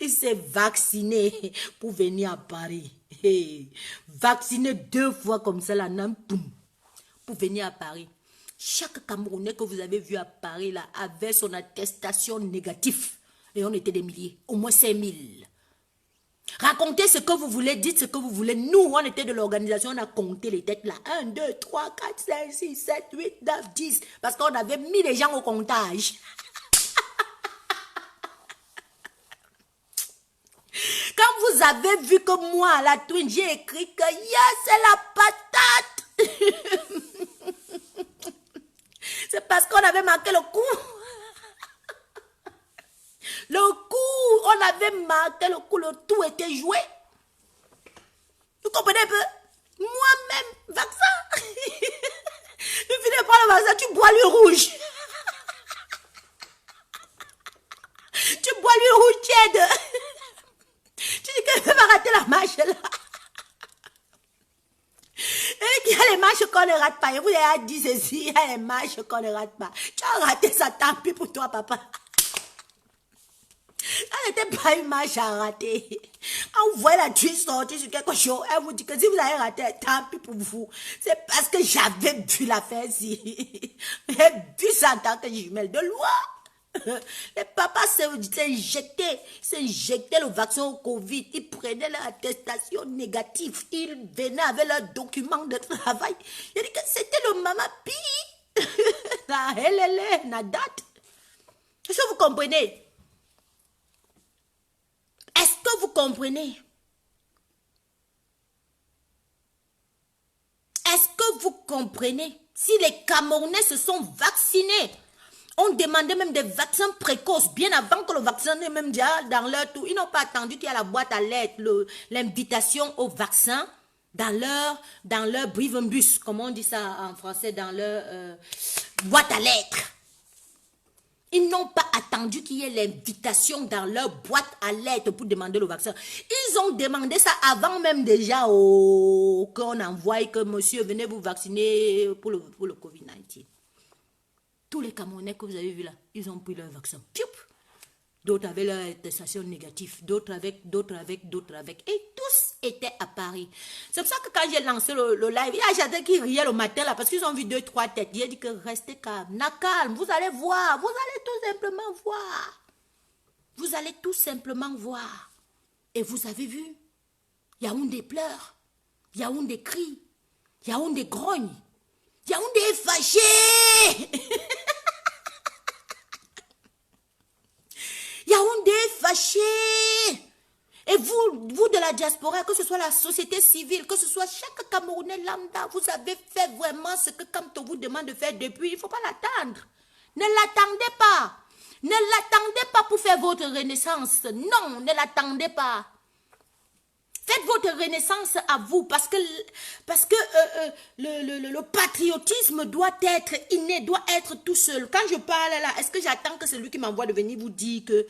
Il s'est vacciné pour venir à Paris. Hey, vacciné 2 fois comme ça, là, non, boum, pour venir à Paris. Chaque Camerounais que vous avez vu à Paris là avait son attestation négative. Et on était des milliers, au moins 5000. Racontez ce que vous voulez, dites ce que vous voulez. Nous, on était de l'organisation, on a compté les têtes là. 1, 2, 3, 4, 5, 6, 7, 8, 9, 10. Parce qu'on avait mis les gens au comptage. Quand vous avez vu que moi, à la Twin, j'ai écrit que yeah, c'est la patate. C'est parce qu'on avait marqué le coup. Le coup, on avait marqué le coup, le tout était joué. Vous comprenez un peu? Moi-même, vaccin. Tu finis par le vaccin, tu bois le rouge. Tu bois le rouge tiède. Tu dis que je vais rater la marche là. Et il y a les marches qu'on ne rate pas. Et vous avez dit ceci, il y a les marches qu'on ne rate pas. Tu as raté ça, tant pis pour toi, papa. Ça n'était pas une marche à rater. Quand vous voyez la tuile sortir sur quelque chose, elle vous dit que si vous avez raté, tant pis pour vous. C'est parce que j'avais vu la faire ici. J'ai vu ça en tant que jumelle de loi. Les papas s'injectaient le vaccin au Covid. Ils prenaient leur attestation négative. Ils venaient avec leur document de travail. Il a dit que c'était le mamapi. La LLE, la date. Est-ce que vous comprenez? Est-ce que vous comprenez? Est-ce que vous comprenez? Si les Camerounais se sont vaccinés, on demandait même des vaccins précoces, bien avant que le vaccin n'est même déjà dans leur tour. Ils n'ont pas attendu qu'il y a la boîte à lettres, l'invitation au vaccin dans leur briefing-bus, comme on dit ça en français, dans leur boîte à lettres. Ils n'ont pas attendu qu'il y ait l'invitation dans leur boîte à lettres pour demander le vaccin. Ils ont demandé ça avant même déjà qu'on envoie que monsieur, venez vous vacciner pour le Covid-19. Tous les Camerounais que vous avez vus là, ils ont pris leur vaccin. D'autres avaient leur attestation négative, d'autres avec. Et tous, étaient à Paris. C'est pour ça que quand j'ai lancé le live, il y a Jadin qui riait le matin là parce qu'ils ont vu 2-3 têtes. Il a dit que restez calme, calme, vous allez voir, vous allez tout simplement voir. Vous allez tout simplement voir. Et vous avez vu, Yaoundé pleure, Yaoundé crie, Yaoundé grogne, Yaoundé est fâché. Yaoundé est fâché. Et vous de la diaspora, que ce soit la société civile, que ce soit chaque Camerounais lambda, vous avez fait vraiment ce que quand on vous demande de faire depuis, il ne faut pas l'attendre. Ne l'attendez pas. Ne l'attendez pas pour faire votre renaissance. Non, ne l'attendez pas. Faites votre renaissance à vous parce que le patriotisme doit être inné, doit être tout seul. Quand je parle là, est-ce que j'attends que celui qui m'envoie de venir vous dire que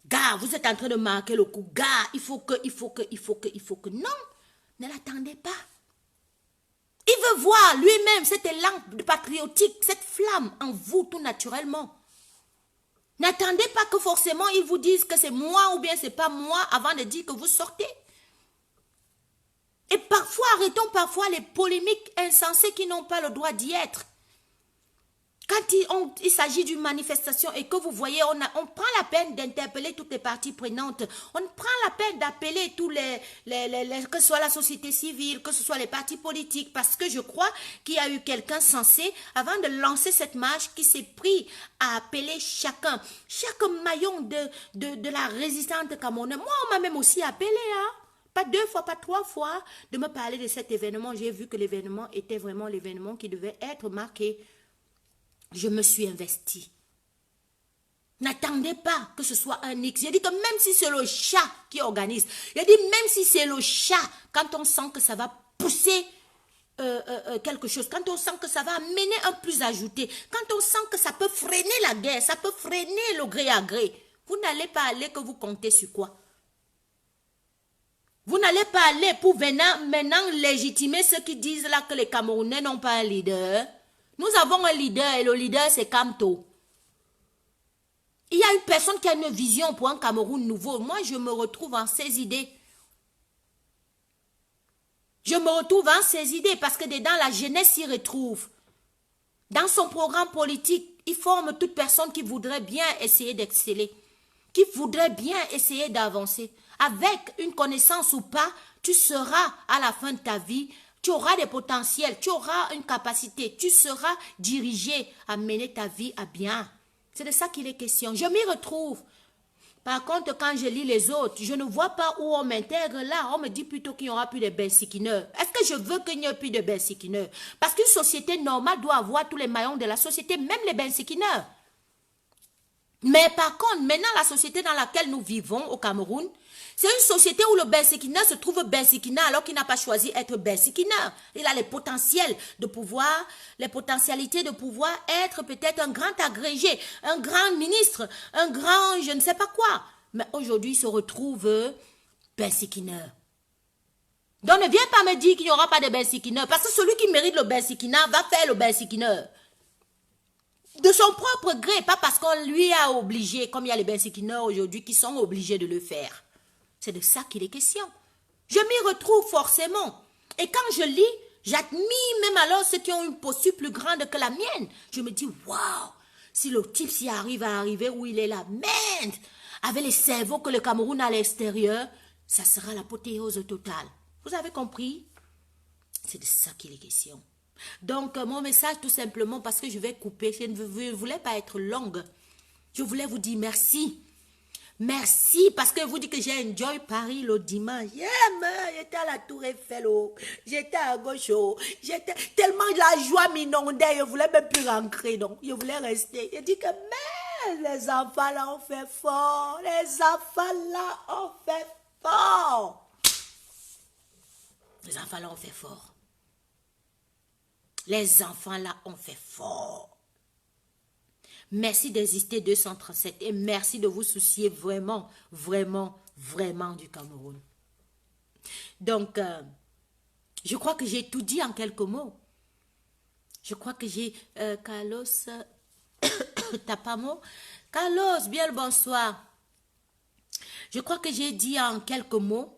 gars, vous êtes en train de marquer le coup, gars, il faut que, non, ne l'attendez pas. Il veut voir lui-même cette élan patriotique, cette flamme en vous tout naturellement. N'attendez pas que forcément ils vous disent que c'est moi ou bien c'est pas moi avant de dire que vous sortez. Et parfois, arrêtons parfois les polémiques insensées qui n'ont pas le droit d'y être. Quand il s'agit d'une manifestation et que vous voyez, on prend la peine d'interpeller toutes les parties prenantes. On prend la peine d'appeler tous que ce soit la société civile, que ce soit les partis politiques, parce que je crois qu'il y a eu quelqu'un censé, avant de lancer cette marche, qui s'est pris à appeler chacun, chaque maillon de la résistante camerounaise. Moi, on m'a même aussi appelé, hein. Pas 2 fois, pas 3 fois, de me parler de cet événement. J'ai vu que l'événement était vraiment l'événement qui devait être marqué. Je me suis investie. N'attendez pas que ce soit un X. J'ai dit que même si c'est le chat qui organise, j'ai dit même si c'est le chat, quand on sent que ça va pousser quelque chose, quand on sent que ça va amener un plus ajouté, quand on sent que ça peut freiner la guerre, ça peut freiner le gré à gré, vous n'allez pas aller que vous comptez sur quoi? Vous n'allez pas aller pour maintenant légitimer ceux qui disent là que les Camerounais n'ont pas un leader. Nous avons un leader et le leader c'est Kamto. Il y a une personne qui a une vision pour un Cameroun nouveau. Moi je me retrouve en ces idées. Je me retrouve en ces idées parce que dedans la jeunesse s'y retrouve. Dans son programme politique, il forme toute personne qui voudrait bien essayer d'exceller, qui voudrait bien essayer d'avancer. Avec une connaissance ou pas, tu seras à la fin de ta vie, tu auras des potentiels, tu auras une capacité, tu seras dirigé à mener ta vie à bien. C'est de ça qu'il est question. Je m'y retrouve. Par contre, quand je lis les autres, je ne vois pas où on m'intègre là. On me dit plutôt qu'il n'y aura plus de bensikineurs. Est-ce que je veux qu'il n'y ait plus de bensikineurs? Parce qu'une société normale doit avoir tous les maillons de la société, même les bensikineurs. Mais par contre, maintenant, la société dans laquelle nous vivons au Cameroun, c'est une société où le bensikineur se trouve bensikineur alors qu'il n'a pas choisi d'être bensikineur. Il a les potentiels de pouvoir, les potentialités de pouvoir être peut-être un grand agrégé, un grand ministre, un grand je ne sais pas quoi. Mais aujourd'hui, il se retrouve bensikineur. Donc ne viens pas me dire qu'il n'y aura pas de bensikineur parce que celui qui mérite le bensikineur va faire le bensikineur. De son propre gré, pas parce qu'on lui a obligé, comme il y a les bensikineurs aujourd'hui qui sont obligés de le faire. C'est de ça qu'il est question. Je m'y retrouve forcément. Et quand je lis, j'admire même alors ceux qui ont une posture plus grande que la mienne. Je me dis, waouh, si le type s'y arrive à arriver où il est là, merde, avec les cerveaux que le Cameroun a à l'extérieur, ça sera l'apothéose totale. Vous avez compris? C'est de ça qu'il est question. Donc, mon message tout simplement, parce que je vais couper, je ne voulais pas être longue. Je voulais vous dire merci. Merci, parce que vous dites que j'ai enjoy Paris le dimanche. Yeah, j'étais à la Tour Eiffel, j'étais à gauche, j'étais tellement la joie m'inondait, je ne voulais même plus rentrer, donc je voulais rester. Je dis que, mais les enfants là ont fait fort, les enfants là ont fait fort. Les enfants là ont fait fort. Les enfants là ont fait fort. Merci d'exister 237 et merci de vous soucier vraiment, vraiment, vraiment du Cameroun. Donc, je crois que j'ai tout dit en quelques mots. Je crois que j'ai... Carlos, t'as pas mot? Carlos, bien le bonsoir. Je crois que j'ai dit en quelques mots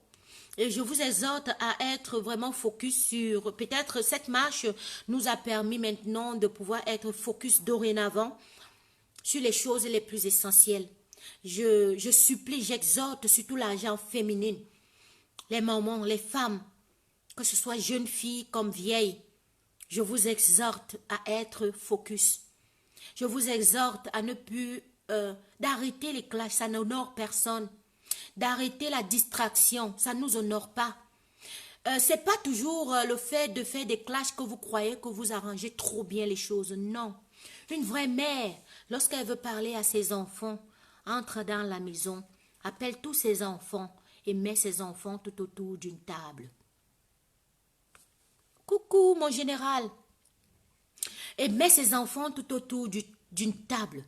Et je vous exhorte à être vraiment focus sur, peut-être cette marche nous a permis maintenant de pouvoir être focus dorénavant sur les choses les plus essentielles. Je supplie, j'exhorte surtout la gente féminine, les mamans, les femmes, que ce soit jeunes filles comme vieilles. Je vous exhorte à être focus. Je vous exhorte à ne plus, d'arrêter les clashs, ça n'honore personne. D'arrêter la distraction, ça ne nous honore pas. C'est pas toujours le fait de faire des clashs que vous croyez que vous arrangez trop bien les choses. Non. Une vraie mère, lorsqu'elle veut parler à ses enfants, entre dans la maison, appelle tous ses enfants et met ses enfants tout autour d'une table. Coucou mon général. Et met ses enfants tout autour d'une table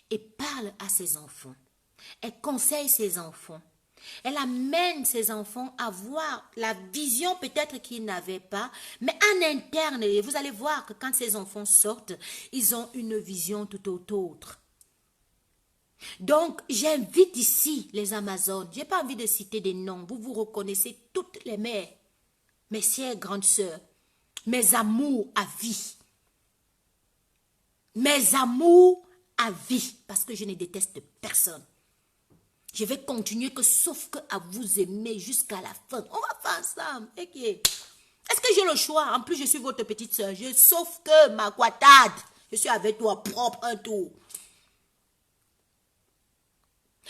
et parle à ses enfants. Elle conseille ses enfants. Elle amène ses enfants à voir la vision peut-être qu'ils n'avaient pas, mais en interne, et vous allez voir que quand ces enfants sortent, ils ont une vision tout autre. Donc, j'invite ici les Amazones, je n'ai pas envie de citer des noms, vous vous reconnaissez toutes les mères, mes chères grandes sœurs, mes amours à vie. Mes amours à vie, parce que je ne déteste personne. Je vais continuer que sauf que à vous aimer jusqu'à la fin. On va faire ensemble. Okay. Est-ce que j'ai le choix? En plus, je suis votre petite soeur. Sauf que ma guatade, je suis avec toi propre un tour.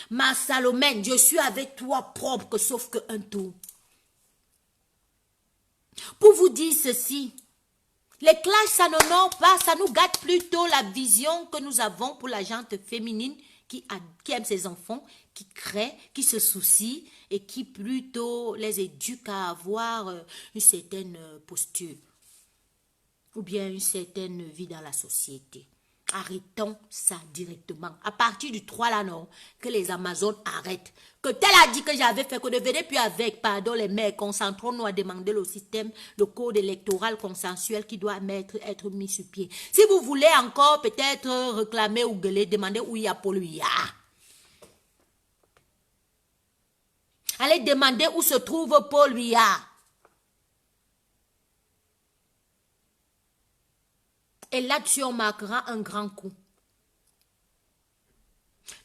Ma Salomène, je suis avec toi propre que sauf que un tour. Pour vous dire ceci, les clashs, ça n'honore pas, ça nous gâte plutôt la vision que nous avons pour la gente féminine qui aime ses enfants, qui crée, qui se soucie et qui plutôt les éduque à avoir une certaine posture ou bien une certaine vie dans la société. Arrêtons ça directement. À partir du 3 là, non, que les Amazones arrêtent. Que tel a dit que j'avais fait, que ne venez plus avec, pardon, les mères, concentrons-nous à demander le système, le code électoral consensuel qui doit être mis sur pied. Si vous voulez encore peut-être réclamer ou gueuler, demandez où il y a Paul Biya. Allez demander où se trouve Paul Biya. Et là-dessus, on marquera un grand coup.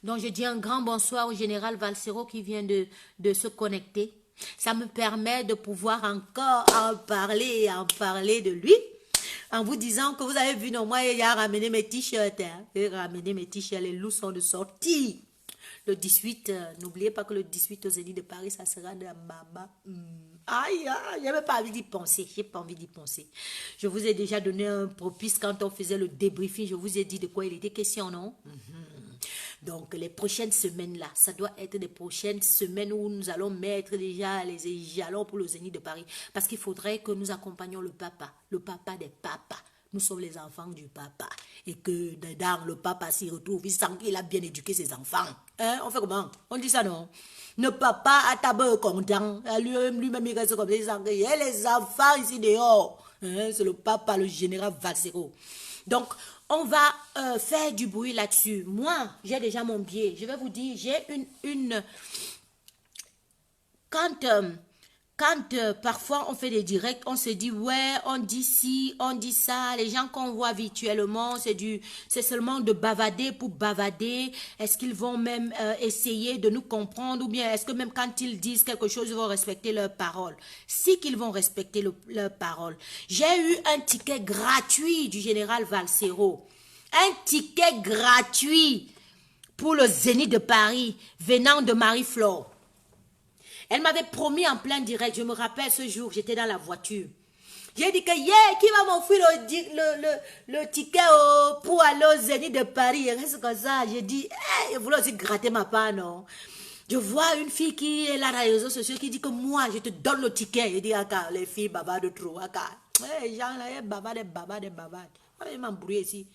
Donc, je dis un grand bonsoir au général Valsero qui vient de se connecter. Ça me permet de pouvoir encore en parler de lui. En vous disant que vous avez vu, non, moi, il a ramené mes t-shirts. Hein. Il a ramené mes t-shirts, les loups sont de sortie. Le 18, n'oubliez pas que le 18 au Zénith de Paris, ça sera de la baba. Aïe, aïe, j'avais pas envie d'y penser. J'ai pas envie d'y penser. Je vous ai déjà donné un propice quand on faisait le débriefing. Je vous ai dit de quoi il était question, non? Donc, les prochaines semaines-là, ça doit être des prochaines semaines où nous allons mettre déjà les jalons pour le Zénith de Paris. Parce qu'il faudrait que nous accompagnions le papa des papas. Nous sommes les enfants du papa. Et que dedans, le papa s'y retrouve. Il sent qu'il a bien éduqué ses enfants. Hein? On fait comment? On dit ça, non? Le papa a tabou content. Lui-même, il reste comme ça. Il sent qu'il y a les enfants ici dehors. Hein? C'est le papa, le général Valsero. Donc, on va faire du bruit là-dessus. Moi, j'ai déjà mon biais. Je vais vous dire, j'ai une... Quand parfois on fait des directs, on se dit ouais, on dit ci, on dit ça. Les gens qu'on voit virtuellement, c'est seulement de bavader pour bavader. Est-ce qu'ils vont même essayer de nous comprendre ou bien est-ce que même quand ils disent quelque chose, ils vont respecter leurs paroles? Si qu'ils vont respecter leurs paroles. J'ai eu un ticket gratuit du général Valsero. Un ticket gratuit pour le Zénith de Paris venant de Marie-Flore. Elle m'avait promis en plein direct, je me rappelle ce jour, j'étais dans la voiture. J'ai dit que, qui va m'offrir le ticket pour aller au Zénith de Paris? Et reste comme ça, j'ai dit, je voulais aussi gratter ma part, non? Je vois une fille qui est là dans les réseaux sociaux qui dit que moi, je te donne le ticket. Je dis, les filles bavardent trop. Les gens là, bavardent. Je m'embrouille ici.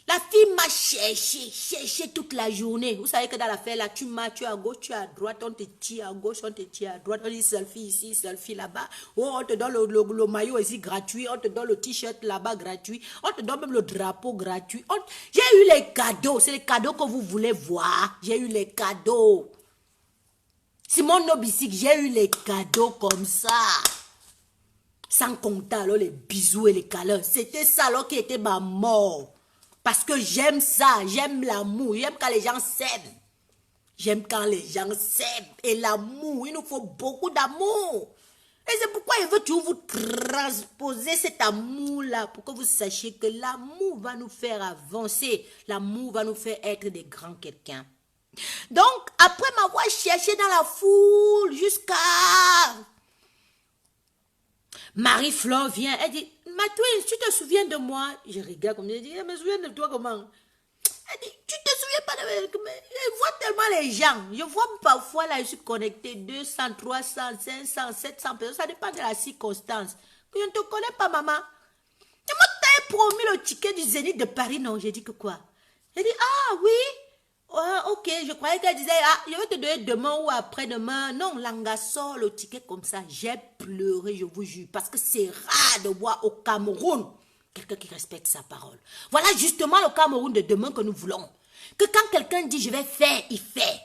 La fille m'a cherché toute la journée. Vous savez que dans l'affaire là, tu es à gauche, tu es à droite, on te tire à gauche, on te tire à droite, on dit selfie ici, selfie là-bas. Oh, on te donne le maillot ici gratuit, on te donne le t-shirt là-bas gratuit, on te donne même le drapeau gratuit. J'ai eu les cadeaux, c'est les cadeaux que vous voulez voir. J'ai eu les cadeaux. Simon Nobisik, j'ai eu les cadeaux comme ça. Sans compter alors les bisous et les câlins. C'était ça alors qui était ma mort. Parce que j'aime ça, j'aime l'amour, j'aime quand les gens s'aiment. J'aime quand les gens s'aiment. Et l'amour, il nous faut beaucoup d'amour. Et c'est pourquoi il veut toujours vous transposer cet amour-là, pour que vous sachiez que l'amour va nous faire avancer. L'amour va nous faire être des grands quelqu'un. Donc, après m'avoir cherché dans la foule jusqu'à... Marie-Flore vient, elle dit, Matouine, tu te souviens de moi? Je regarde comme je dis, je me souviens de toi comment? Elle dit, tu te souviens pas de moi? Je vois tellement les gens. Je vois parfois là, je suis connecté 200, 300, 500, 700 personnes. Ça dépend de la circonstance. Je ne te connais pas, maman. Et moi, t'avais promis le ticket du Zénith de Paris, non? J'ai dit que quoi? Elle dit, ah oui. Ok, je croyais qu'elle disait, ah, je vais te donner demain ou après-demain. Non, Langasso, le ticket comme ça, j'ai pleuré, je vous jure, parce que c'est rare de voir au Cameroun quelqu'un qui respecte sa parole. Voilà justement le Cameroun de demain que nous voulons. Que quand quelqu'un dit, je vais faire, il fait.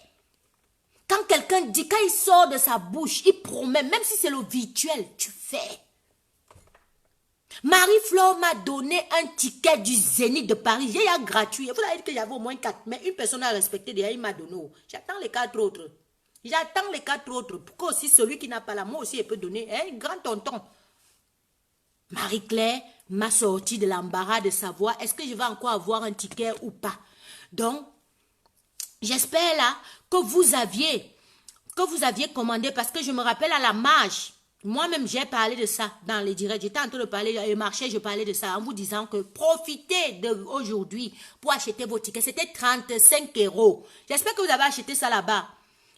Quand quelqu'un dit, quand il sort de sa bouche, il promet, même si c'est le virtuel, tu fais. Marie-Flore m'a donné un ticket du Zénith de Paris. J'ai eu gratuit. Vous avez dit que j'avais au moins 4, mais une personne a respecté déjà, il m'a donné. J'attends les 4 autres. J'attends les 4 autres. Pour que aussi celui qui n'a pas la moi aussi, il peut donner un grand tonton. Marie-Claire m'a sorti de l'embarras de savoir est-ce que je vais encore avoir un ticket ou pas. Donc, j'espère là que vous aviez commandé parce que je me rappelle à la marche. Moi-même, j'ai parlé de ça dans les directs. J'étais en train de parler, le marché, je parlais de ça en vous disant que profitez d'aujourd'hui pour acheter vos tickets. C'était 35 €. J'espère que vous avez acheté ça là-bas.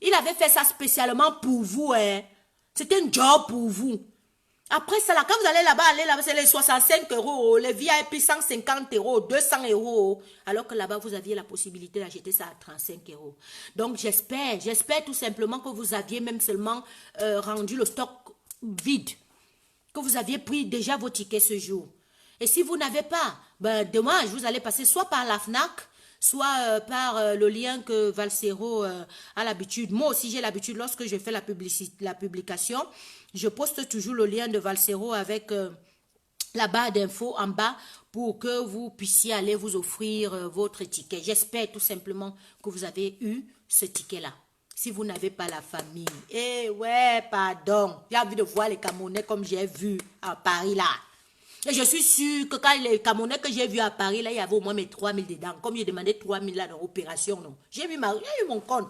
Il avait fait ça spécialement pour vous. Hein. C'était un job pour vous. Après ça, là, quand vous allez là-bas, c'est les 65 €, les VIP 150 €, 200 €. Alors que là-bas, vous aviez la possibilité d'acheter ça à 35 €. Donc, j'espère tout simplement que vous aviez même seulement rendu le stock vide, que vous aviez pris déjà vos tickets ce jour. Et si vous n'avez pas, ben dommage, vous allez passer soit par la FNAC, soit par le lien que Valsero a l'habitude. Moi aussi, j'ai l'habitude, lorsque je fais la publication, je poste toujours le lien de Valsero avec la barre d'infos en bas pour que vous puissiez aller vous offrir votre ticket. J'espère tout simplement que vous avez eu ce ticket-là. Si vous n'avez pas la famille. Eh ouais, pardon. J'ai envie de voir les Camerounais comme j'ai vu à Paris là. Et je suis sûre que quand les Camerounais que j'ai vus à Paris là, il y avait au moins mes 3 000 dedans. Comme j'ai demandé 3 000 là dans l'opération, non. J'ai eu mon compte.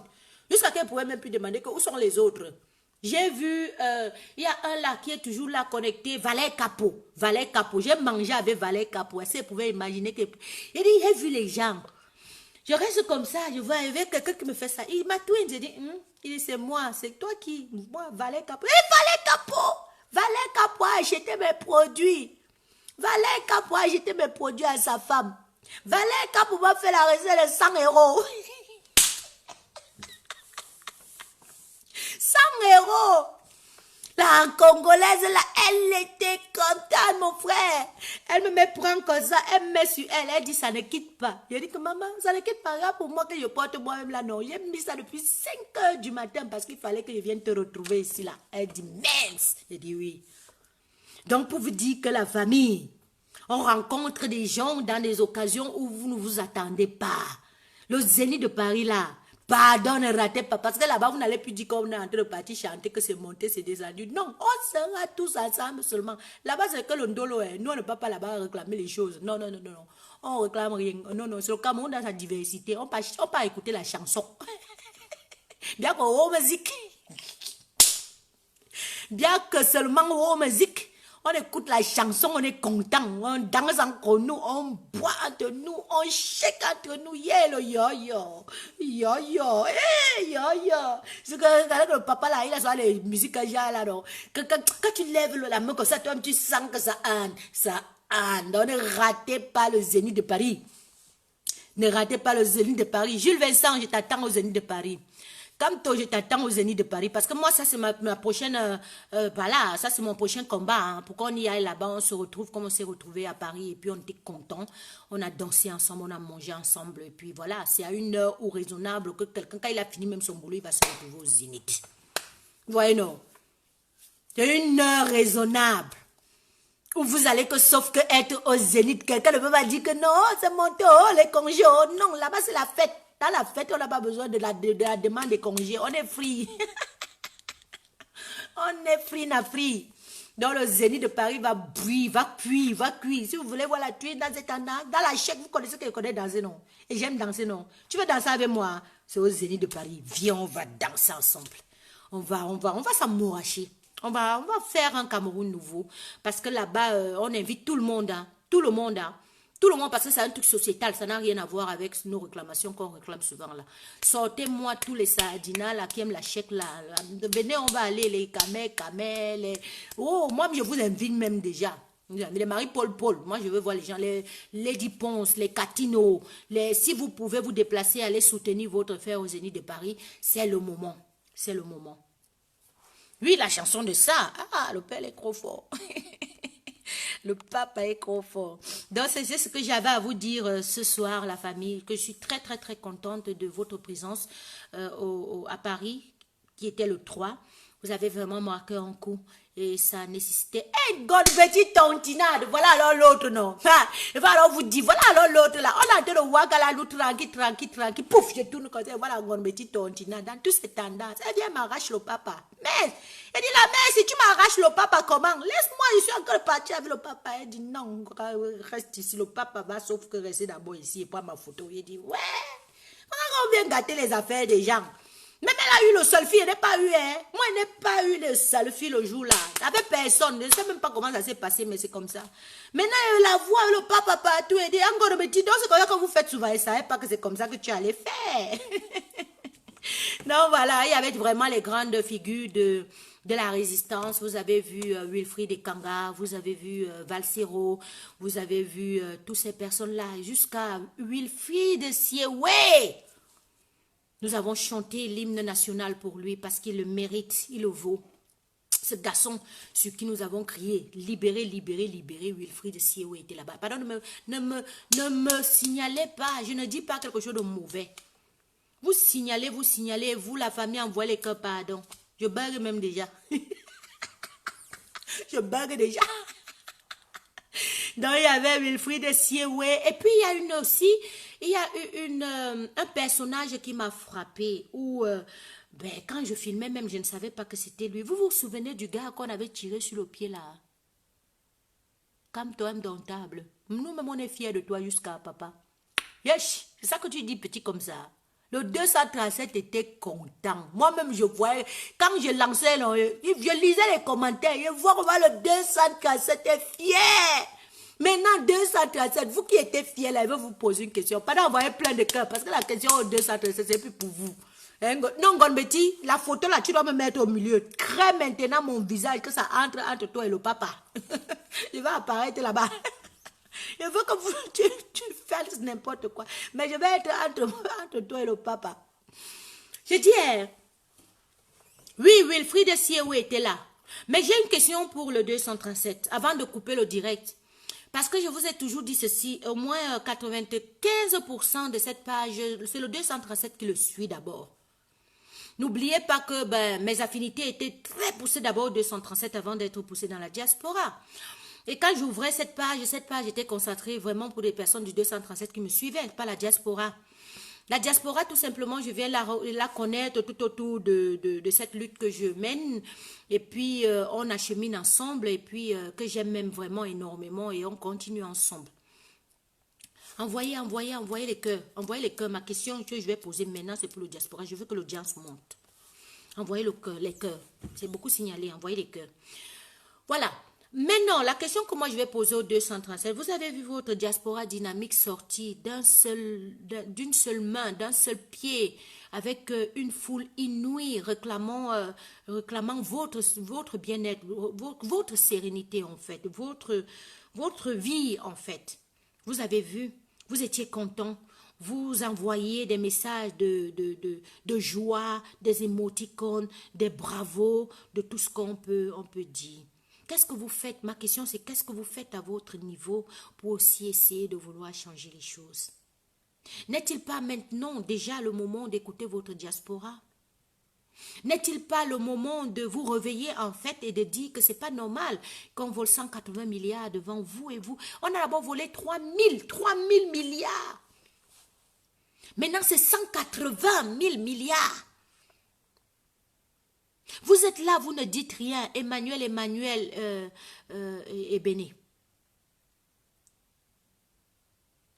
Jusqu'à qu'elle ne pouvait même plus demander que où sont les autres. J'ai vu, il y a un là qui est toujours là connecté, Valère Capot. Valère Capot. J'ai mangé avec Valère Capot. Elle pouvait imaginer que... Il dit, j'ai vu les gens. Je reste comme ça, je vois avec quelqu'un qui me fait ça. Il m'a tout dit, il dit, c'est moi, c'est toi qui, moi, Valère Capot. Valère Capot! Valère Capot a acheté mes produits. Valère Capot a acheté mes produits à sa femme. Valère Capot m'a fait la recette de 100 €. 100 €. La Congolaise, là, elle était contente, mon frère. Elle me met prend comme ça, elle me met sur elle. Elle dit, ça ne quitte pas. Je dis que maman, ça ne quitte pas. Regarde pour moi que je porte moi-même là. Non, j'ai mis ça depuis 5 h du matin parce qu'il fallait que je vienne te retrouver ici, là. Elle dit, mince. Je dis oui. Donc, pour vous dire que la famille, on rencontre des gens dans des occasions où vous ne vous attendez pas. Le Zénith de Paris, là. Pardon, ne ratez pas. Parce que là-bas, vous n'allez plus dire qu'on est en train de partir chanter, que c'est monté, c'est descendu. Non, on sera tous ensemble seulement. Là-bas, c'est que le ndolo est. Nous, on ne peut pas là-bas réclamer les choses. Non, non, non, non. On ne réclame rien. Non, non, c'est le Cameroun dans sa diversité. On ne peut pas écouter la chanson. Bien qu'on musique. Bien que seulement musique. On écoute la chanson, on est content, on danse entre nous, on boit entre nous, on shake entre nous, yeah, le yo-yo, yo-yo, hey, yo-yo. C'est que le papa là, il a les musiques à là, non. Quand tu lèves la main comme ça, toi, tu sens que ça ande, ça ande. On ne ratez pas le Zénith de Paris. Ne ratez pas le Zénith de Paris. Jules Vincent, je t'attends au Zénith de Paris. Comme toi, je t'attends au Zénith de Paris. Parce que moi, ça, c'est ma prochaine... voilà, ça, c'est mon prochain combat. Hein. Pour qu'on y aille là-bas, on se retrouve comme on s'est retrouvé à Paris. Et puis, on était contents. On a dansé ensemble, on a mangé ensemble. Et puis, voilà, c'est à une heure où raisonnable que quelqu'un, quand il a fini même son boulot, il va se retrouver au Zénith. voyez non. C'est une heure raisonnable. Où vous allez que sauf que être au Zénith, quelqu'un ne peut pas dire que non, c'est mon tour, les congés. Oh, non, là-bas c'est la fête. Dans la fête, on n'a pas besoin de la demande de congés. On est free. On est free, na free. Donc le Zénith de Paris va cuire, va cuire. Si vous voulez voir la tuer dans cette année, dans la chèque, vous connaissez que je connais danser, non? Et j'aime danser, non? Tu veux danser avec moi? C'est au Zénith de Paris. Viens, on va danser ensemble. On va s'amouracher. On va faire un Cameroun nouveau. Parce que là-bas, on invite tout le monde. Hein, tout le monde. Hein, tout le monde, parce que c'est un truc sociétal. Ça n'a rien à voir avec nos réclamations qu'on réclame souvent là. Sortez-moi tous les sardinats là, qui aiment la chèque là. Venez, on va aller, les camels. Les... Oh, moi, je vous invite même déjà. Les Marie-Paul, moi je veux voir les gens, les Lady Ponce, les Catino. Si vous pouvez vous déplacer, aller soutenir votre frère au Zénith de Paris, c'est le moment. C'est le moment. Oui, la chanson de ça. Ah, le père est trop fort. Le papa est trop fort. Donc, c'est ce que j'avais à vous dire ce soir, la famille, que je suis très, très, très contente de votre présence à Paris, qui était le 3. Vous avez vraiment marqué un coup. Et ça nécessitait une bonne petite tontinade. Voilà alors l'autre, non. Et voilà, alors vous dit, voilà alors l'autre là. On a été le Ouagala, l'autre tranquille. Pouf, je tourne comme ça. Voilà, une petite tontinade. Dans toutes ces tendances. Elle vient m'arracher le papa. Mais, elle dit la mère, si tu m'arraches le papa, comment? Laisse-moi, je suis encore partie avec le papa. Elle dit non, reste ici. Le papa va, sauf que rester d'abord ici et prendre ma photo. Il dit, ouais. On vient gâter les affaires des gens. Même elle a eu le selfie, elle n'a pas eu, hein. Moi, elle n'a pas eu le selfie le jour-là. Avec personne, je ne sais même pas comment ça s'est passé, mais c'est comme ça. Maintenant, elle la voit, le papa partout, elle dit, encore me dit, donc c'est comme ça que vous faites souvent, elle ne savait pas que c'est comme ça que tu allais faire. Donc voilà, il y avait vraiment les grandes figures de la résistance. Vous avez vu Wilfried Ekanga, vous avez vu Valsero, vous avez vu toutes ces personnes-là, jusqu'à Wilfried Siewé. Nous avons chanté l'hymne national pour lui parce qu'il le mérite, il le vaut. Ce garçon sur qui nous avons crié, libérez, Wilfried Siewé était là-bas. Pardon, ne me signalez pas, je ne dis pas quelque chose de mauvais. Vous signalez, vous la famille envoyez les cœurs, pardon. Je bug même déjà. Je bug déjà. Donc il y avait Wilfried Siewé. Et puis il y a un personnage qui m'a frappé où quand je filmais même, je ne savais pas que c'était lui. Vous vous souvenez du gars qu'on avait tiré sur le pied là? Comme toi, indomptable. Nous-mêmes, on est fiers de toi jusqu'à papa. Yesh, c'est ça que tu dis petit comme ça. Le 237 était content. Moi-même, je voyais, quand je lançais, je lisais les commentaires, je vois comment le 237 est fier. Maintenant, 237, vous qui êtes fiers, là, je vais vous poser une question. Pas d'envoyer plein de cœurs, parce que la question au 237, c'est plus pour vous. Non, Gonbeti, la photo là, tu dois me mettre au milieu. Crée maintenant mon visage, que ça entre toi et le papa. Je vais apparaître là-bas. Je veux que tu fasses n'importe quoi. Mais je vais être entre toi et le papa. Je dis, oui, Wilfried Siewé était là. Mais j'ai une question pour le 237, avant de couper le direct. Parce que je vous ai toujours dit ceci, au moins 95% de cette page, c'est le 237 qui le suit d'abord. N'oubliez pas que mes affinités étaient très poussées d'abord au 237 avant d'être poussées dans la diaspora. Et quand j'ouvrais cette page était concentrée vraiment pour les personnes du 237 qui me suivaient, pas la diaspora. La diaspora, tout simplement, je viens la connaître tout autour de cette lutte que je mène. Et puis, on achemine ensemble et puis que j'aime même vraiment énormément et on continue ensemble. Envoyez les cœurs. Envoyez les cœurs. Ma question que je vais poser maintenant, c'est pour le diaspora. Je veux que l'audience monte. Envoyez les cœurs. C'est beaucoup signalé. Envoyez les cœurs. Voilà. Maintenant, la question que moi je vais poser au 237, vous avez vu votre diaspora dynamique sortie d'une seule main, d'un seul pied, avec une foule inouïe réclamant votre bien-être, votre sérénité en fait, votre vie en fait. Vous avez vu, vous étiez content, vous envoyez des messages de joie, des émoticônes, des bravos, de tout ce qu'on peut dire. Qu'est-ce que vous faites? Ma question, c'est qu'est-ce que vous faites à votre niveau pour aussi essayer de vouloir changer les choses? N'est-il pas maintenant déjà le moment d'écouter votre diaspora? N'est-il pas le moment de vous réveiller en fait et de dire que c'est pas normal qu'on vole 180 milliards devant vous et vous? On a d'abord volé 3000 milliards. Maintenant, c'est 180 000 milliards. Vous êtes là, vous ne dites rien. Emmanuel est béni.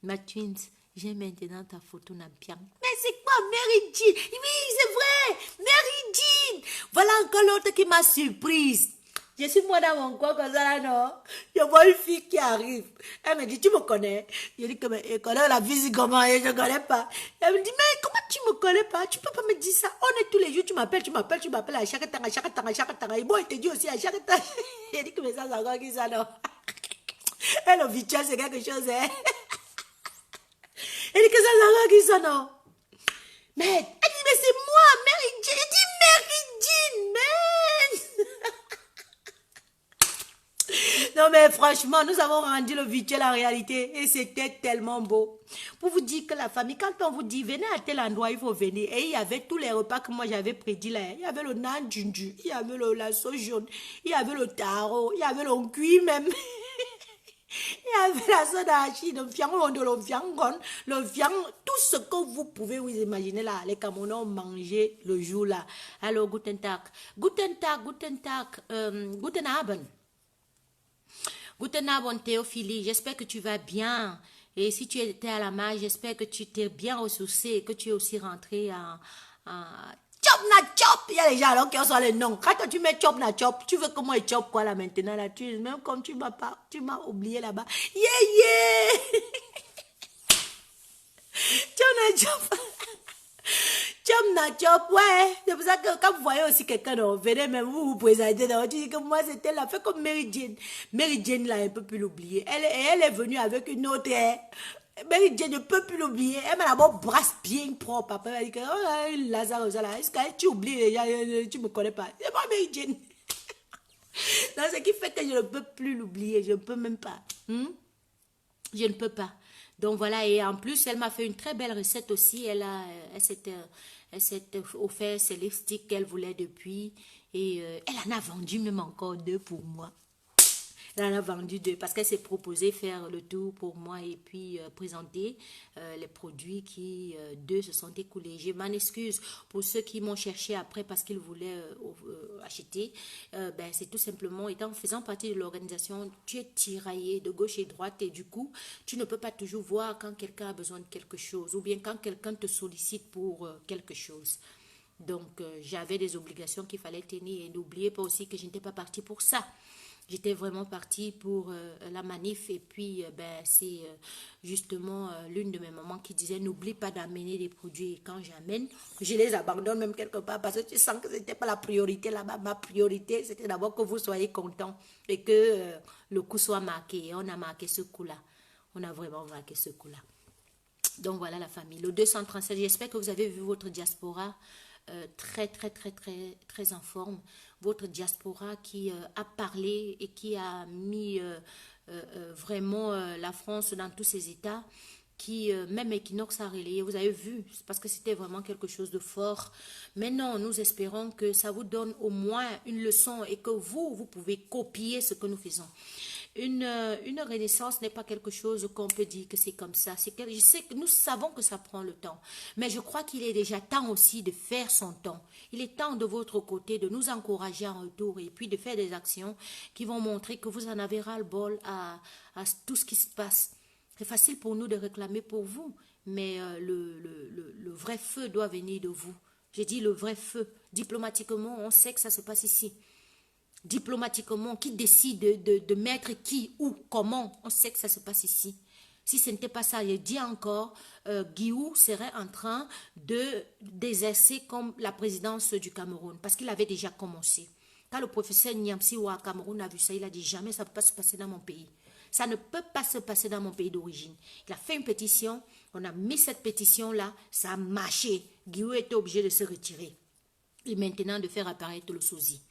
Ma twins, j'ai maintenant ta photo Nampiang. Mais c'est quoi Mary Jean? Oui, c'est vrai, Mary Jean. Voilà encore l'autre qui m'a surprise. Je suis moi dans mon coin comme ça là, non? Je vois une fille qui arrive. Elle me dit, tu me connais? Je dis que mais elle connaît la physique comment? Je ne connais pas. Elle me dit, mais comment tu me connais pas? Tu peux pas me dire ça. On est tous les jours, tu m'appelles à chaque temps, à chaque temps, à chaque temps. Et bon, il te dit aussi à chaque temps. Je dis que mais ça, c'est encore qui ça, non? Et le virtuel, c'est quelque chose, hein? Elle dit que ça, c'est encore qui ça, non? Mais, elle dit, mais c'est moi, Mary Jean. Elle dit, Mary Jean, man! Non mais franchement, nous avons rendu le virtuel en réalité et c'était tellement beau. Pour vous dire que la famille, quand on vous dit venez à tel endroit, il faut venir. Et il y avait tous les repas que moi j'avais prédit là. Il y avait le nan junju, il y avait la sauce jaune, il y avait le taro, il y avait le cuit même. Il y avait la soda hachi, le fiangon, tout ce que vous pouvez vous imaginer là. Les Camerounais ont mangé le jour là. Alors, guten Tag. Guten Abend. Guten Abend Théophilie, j'espère que tu vas bien. Et si tu étais à la malle, j'espère que tu t'es bien ressourcé et que tu es aussi rentré en chop na chop. Il y a les gens alors qui ont soit les noms. Quand tu mets chop na chop, tu veux que moi je chop quoi là maintenant là, même comme tu m'as oublié là-bas. Yeah. Chop na chop. Chop na chop, ouais. C'est pour ça que quand vous voyez aussi quelqu'un, venez même vous présenter, tu dis que moi c'était la fait comme Mary Jane. Mary Jane là, elle ne peut plus l'oublier. Elle est venue avec une autre. Mary Jane ne peut plus l'oublier. Elle m'a d'abord brasse bien propre. Papa m'a dit que oh, Lazare, ça là, est-ce que tu oublies déjà, tu me connais pas. C'est pas Mary Jane. Donc, ce qui fait que je ne peux plus l'oublier. Je ne peux même pas. Je ne peux pas. Donc voilà, et en plus, elle m'a fait une très belle recette aussi. Elle s'est offert ses lipsticks qu'elle voulait depuis. Et elle en a vendu même encore 2 pour moi. Elle en a vendu 2 parce qu'elle s'est proposé faire le tour pour moi et puis présenter les produits qui 2 se sont écoulés. Je m'en excuse pour ceux qui m'ont cherché après parce qu'ils voulaient acheter. C'est tout simplement, faisant partie de l'organisation, tu es tiraillé de gauche et droite et du coup, tu ne peux pas toujours voir quand quelqu'un a besoin de quelque chose ou bien quand quelqu'un te sollicite pour quelque chose. Donc, j'avais des obligations qu'il fallait tenir et n'oubliez pas aussi que je n'étais pas partie pour ça. J'étais vraiment partie pour la manif et puis c'est justement l'une de mes mamans qui disait n'oublie pas d'amener des produits et quand j'amène, je les abandonne même quelque part parce que tu sens que ce n'était pas la priorité là-bas. Ma priorité c'était d'abord que vous soyez contents et que le coup soit marqué. Et on a marqué ce coup-là. On a vraiment marqué ce coup-là. Donc voilà la famille. Le 237, j'espère que vous avez vu votre diaspora très en forme. Votre diaspora qui a parlé et qui a mis vraiment la France dans tous ses états, qui même Equinox a relayé, vous avez vu, parce que c'était vraiment quelque chose de fort. Maintenant, nous espérons que ça vous donne au moins une leçon et que vous pouvez copier ce que nous faisons. Une renaissance n'est pas quelque chose qu'on peut dire que c'est comme ça. Je sais que nous savons que ça prend le temps. Mais je crois qu'il est déjà temps aussi de faire son temps. Il est temps de votre côté de nous encourager en retour et puis de faire des actions qui vont montrer que vous en avez ras-le-bol à tout ce qui se passe. C'est facile pour nous de réclamer pour vous, mais le vrai feu doit venir de vous. J'ai dit le vrai feu. Diplomatiquement, on sait que ça se passe ici. Diplomatiquement, qui décide de mettre qui, où, comment, on sait que ça se passe ici. Si ce n'était pas ça, je dis encore, Guillaume serait en train d'exercer comme la présidence du Cameroun, parce qu'il avait déjà commencé. Quand le professeur Niamsi au Cameroun a vu ça, il a dit jamais ça ne peut pas se passer dans mon pays. Ça ne peut pas se passer dans mon pays d'origine. Il a fait une pétition, on a mis cette pétition-là, ça a marché. Guillaume était obligé de se retirer. Et maintenant de faire apparaître le sosie.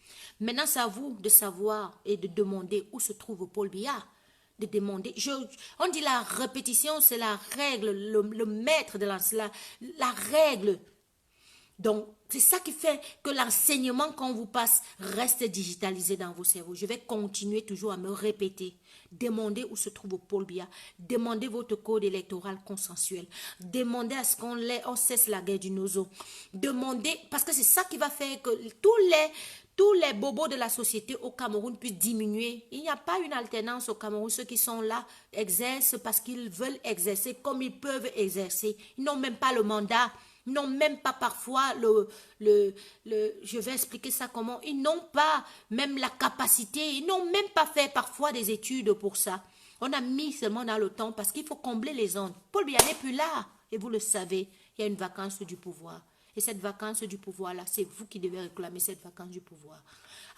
Maintenant, c'est à vous de savoir et de demander où se trouve Paul Biya. De demander. On dit la répétition, c'est la règle, le maître de la règle Donc, c'est ça qui fait que l'enseignement qu'on vous passe reste digitalisé dans vos cerveaux. Je vais continuer toujours à me répéter. Demandez où se trouve Paul Biya. Demandez votre code électoral consensuel. Demandez à ce on cesse la guerre du nozo. Demandez, parce que c'est ça qui va faire que tous les bobos de la société au Cameroun puissent diminuer. Il n'y a pas une alternance au Cameroun. Ceux qui sont là exercent parce qu'ils veulent exercer comme ils peuvent exercer. Ils n'ont même pas le mandat. Ils n'ont même pas parfois je vais expliquer ça comment, ils n'ont pas même la capacité, ils n'ont même pas fait parfois des études pour ça. On a mis seulement dans le temps parce qu'il faut combler les ondes. Paul Biya n'est plus là, et vous le savez, il y a une vacance du pouvoir. Et cette vacance du pouvoir-là, c'est vous qui devez réclamer cette vacance du pouvoir.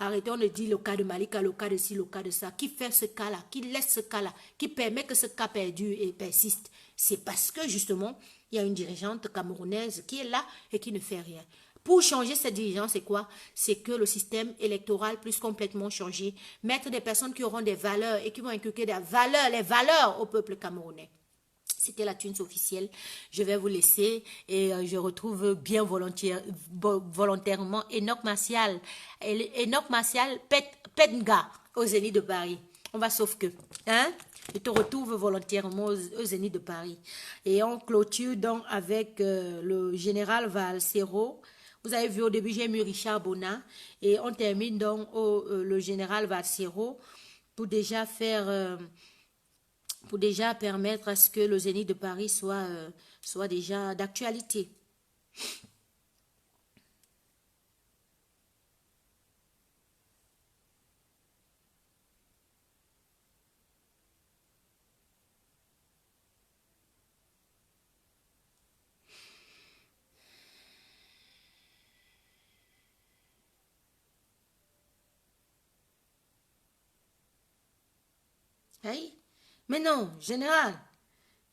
Arrêtons de dire le cas de Malika, le cas de ci, le cas de ça. Qui fait ce cas-là, qui laisse ce cas-là, qui permet que ce cas perdure et persiste. C'est parce que justement, il y a une dirigeante camerounaise qui est là et qui ne fait rien. Pour changer cette dirigeance, c'est quoi? C'est que le système électoral puisse complètement changer. Mettre des personnes qui auront des valeurs et qui vont inculquer des valeurs, les valeurs au peuple camerounais. C'était la tunes officielle. Je vais vous laisser et je retrouve bien volontairement Enoch Martial. Enoch Martial Petnga au Zénith de Paris. On va sauf que. Hein? Je te retrouve volontairement au Zénith de Paris. Et on clôture donc avec le général Valsero. Vous avez vu au début, j'ai mis Richard Bona. Et on termine donc le général Valsero pour déjà faire... pour déjà permettre à ce que le Zénith de Paris soit déjà d'actualité. Hey? Mais non, général,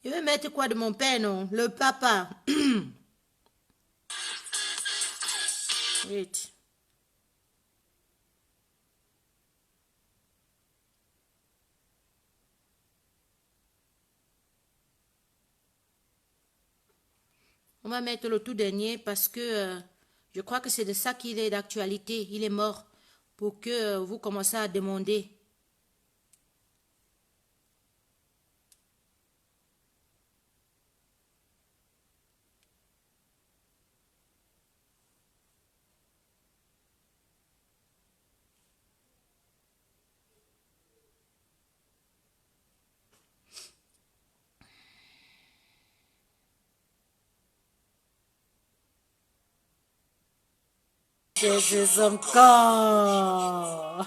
je vais mettre quoi de mon père, non? Le papa. Wait. On va mettre le tout dernier parce que je crois que c'est de ça qu'il est d'actualité. Il est mort pour que vous commencez à demander. C'est encore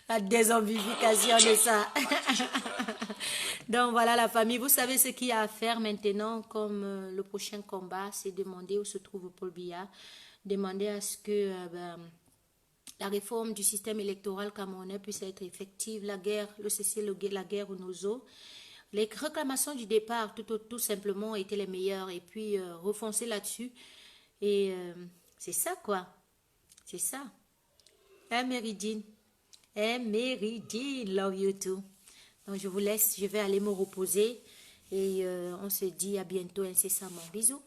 la désambification de ça. Donc voilà la famille, vous savez ce qu'il y a à faire maintenant comme le prochain combat, c'est demander où se trouve Paul Biya, demander à ce que la réforme du système électoral camerounais puisse être effective, la guerre, la guerre aux nozo. Les réclamations du départ, tout simplement, étaient les meilleures. Et puis, refoncer là-dessus. Et c'est ça, quoi. C'est ça. Hey, Méridine. Hey, Méridine. Love you too. Donc, je vous laisse. Je vais aller me reposer. Et on se dit à bientôt incessamment. Bisous.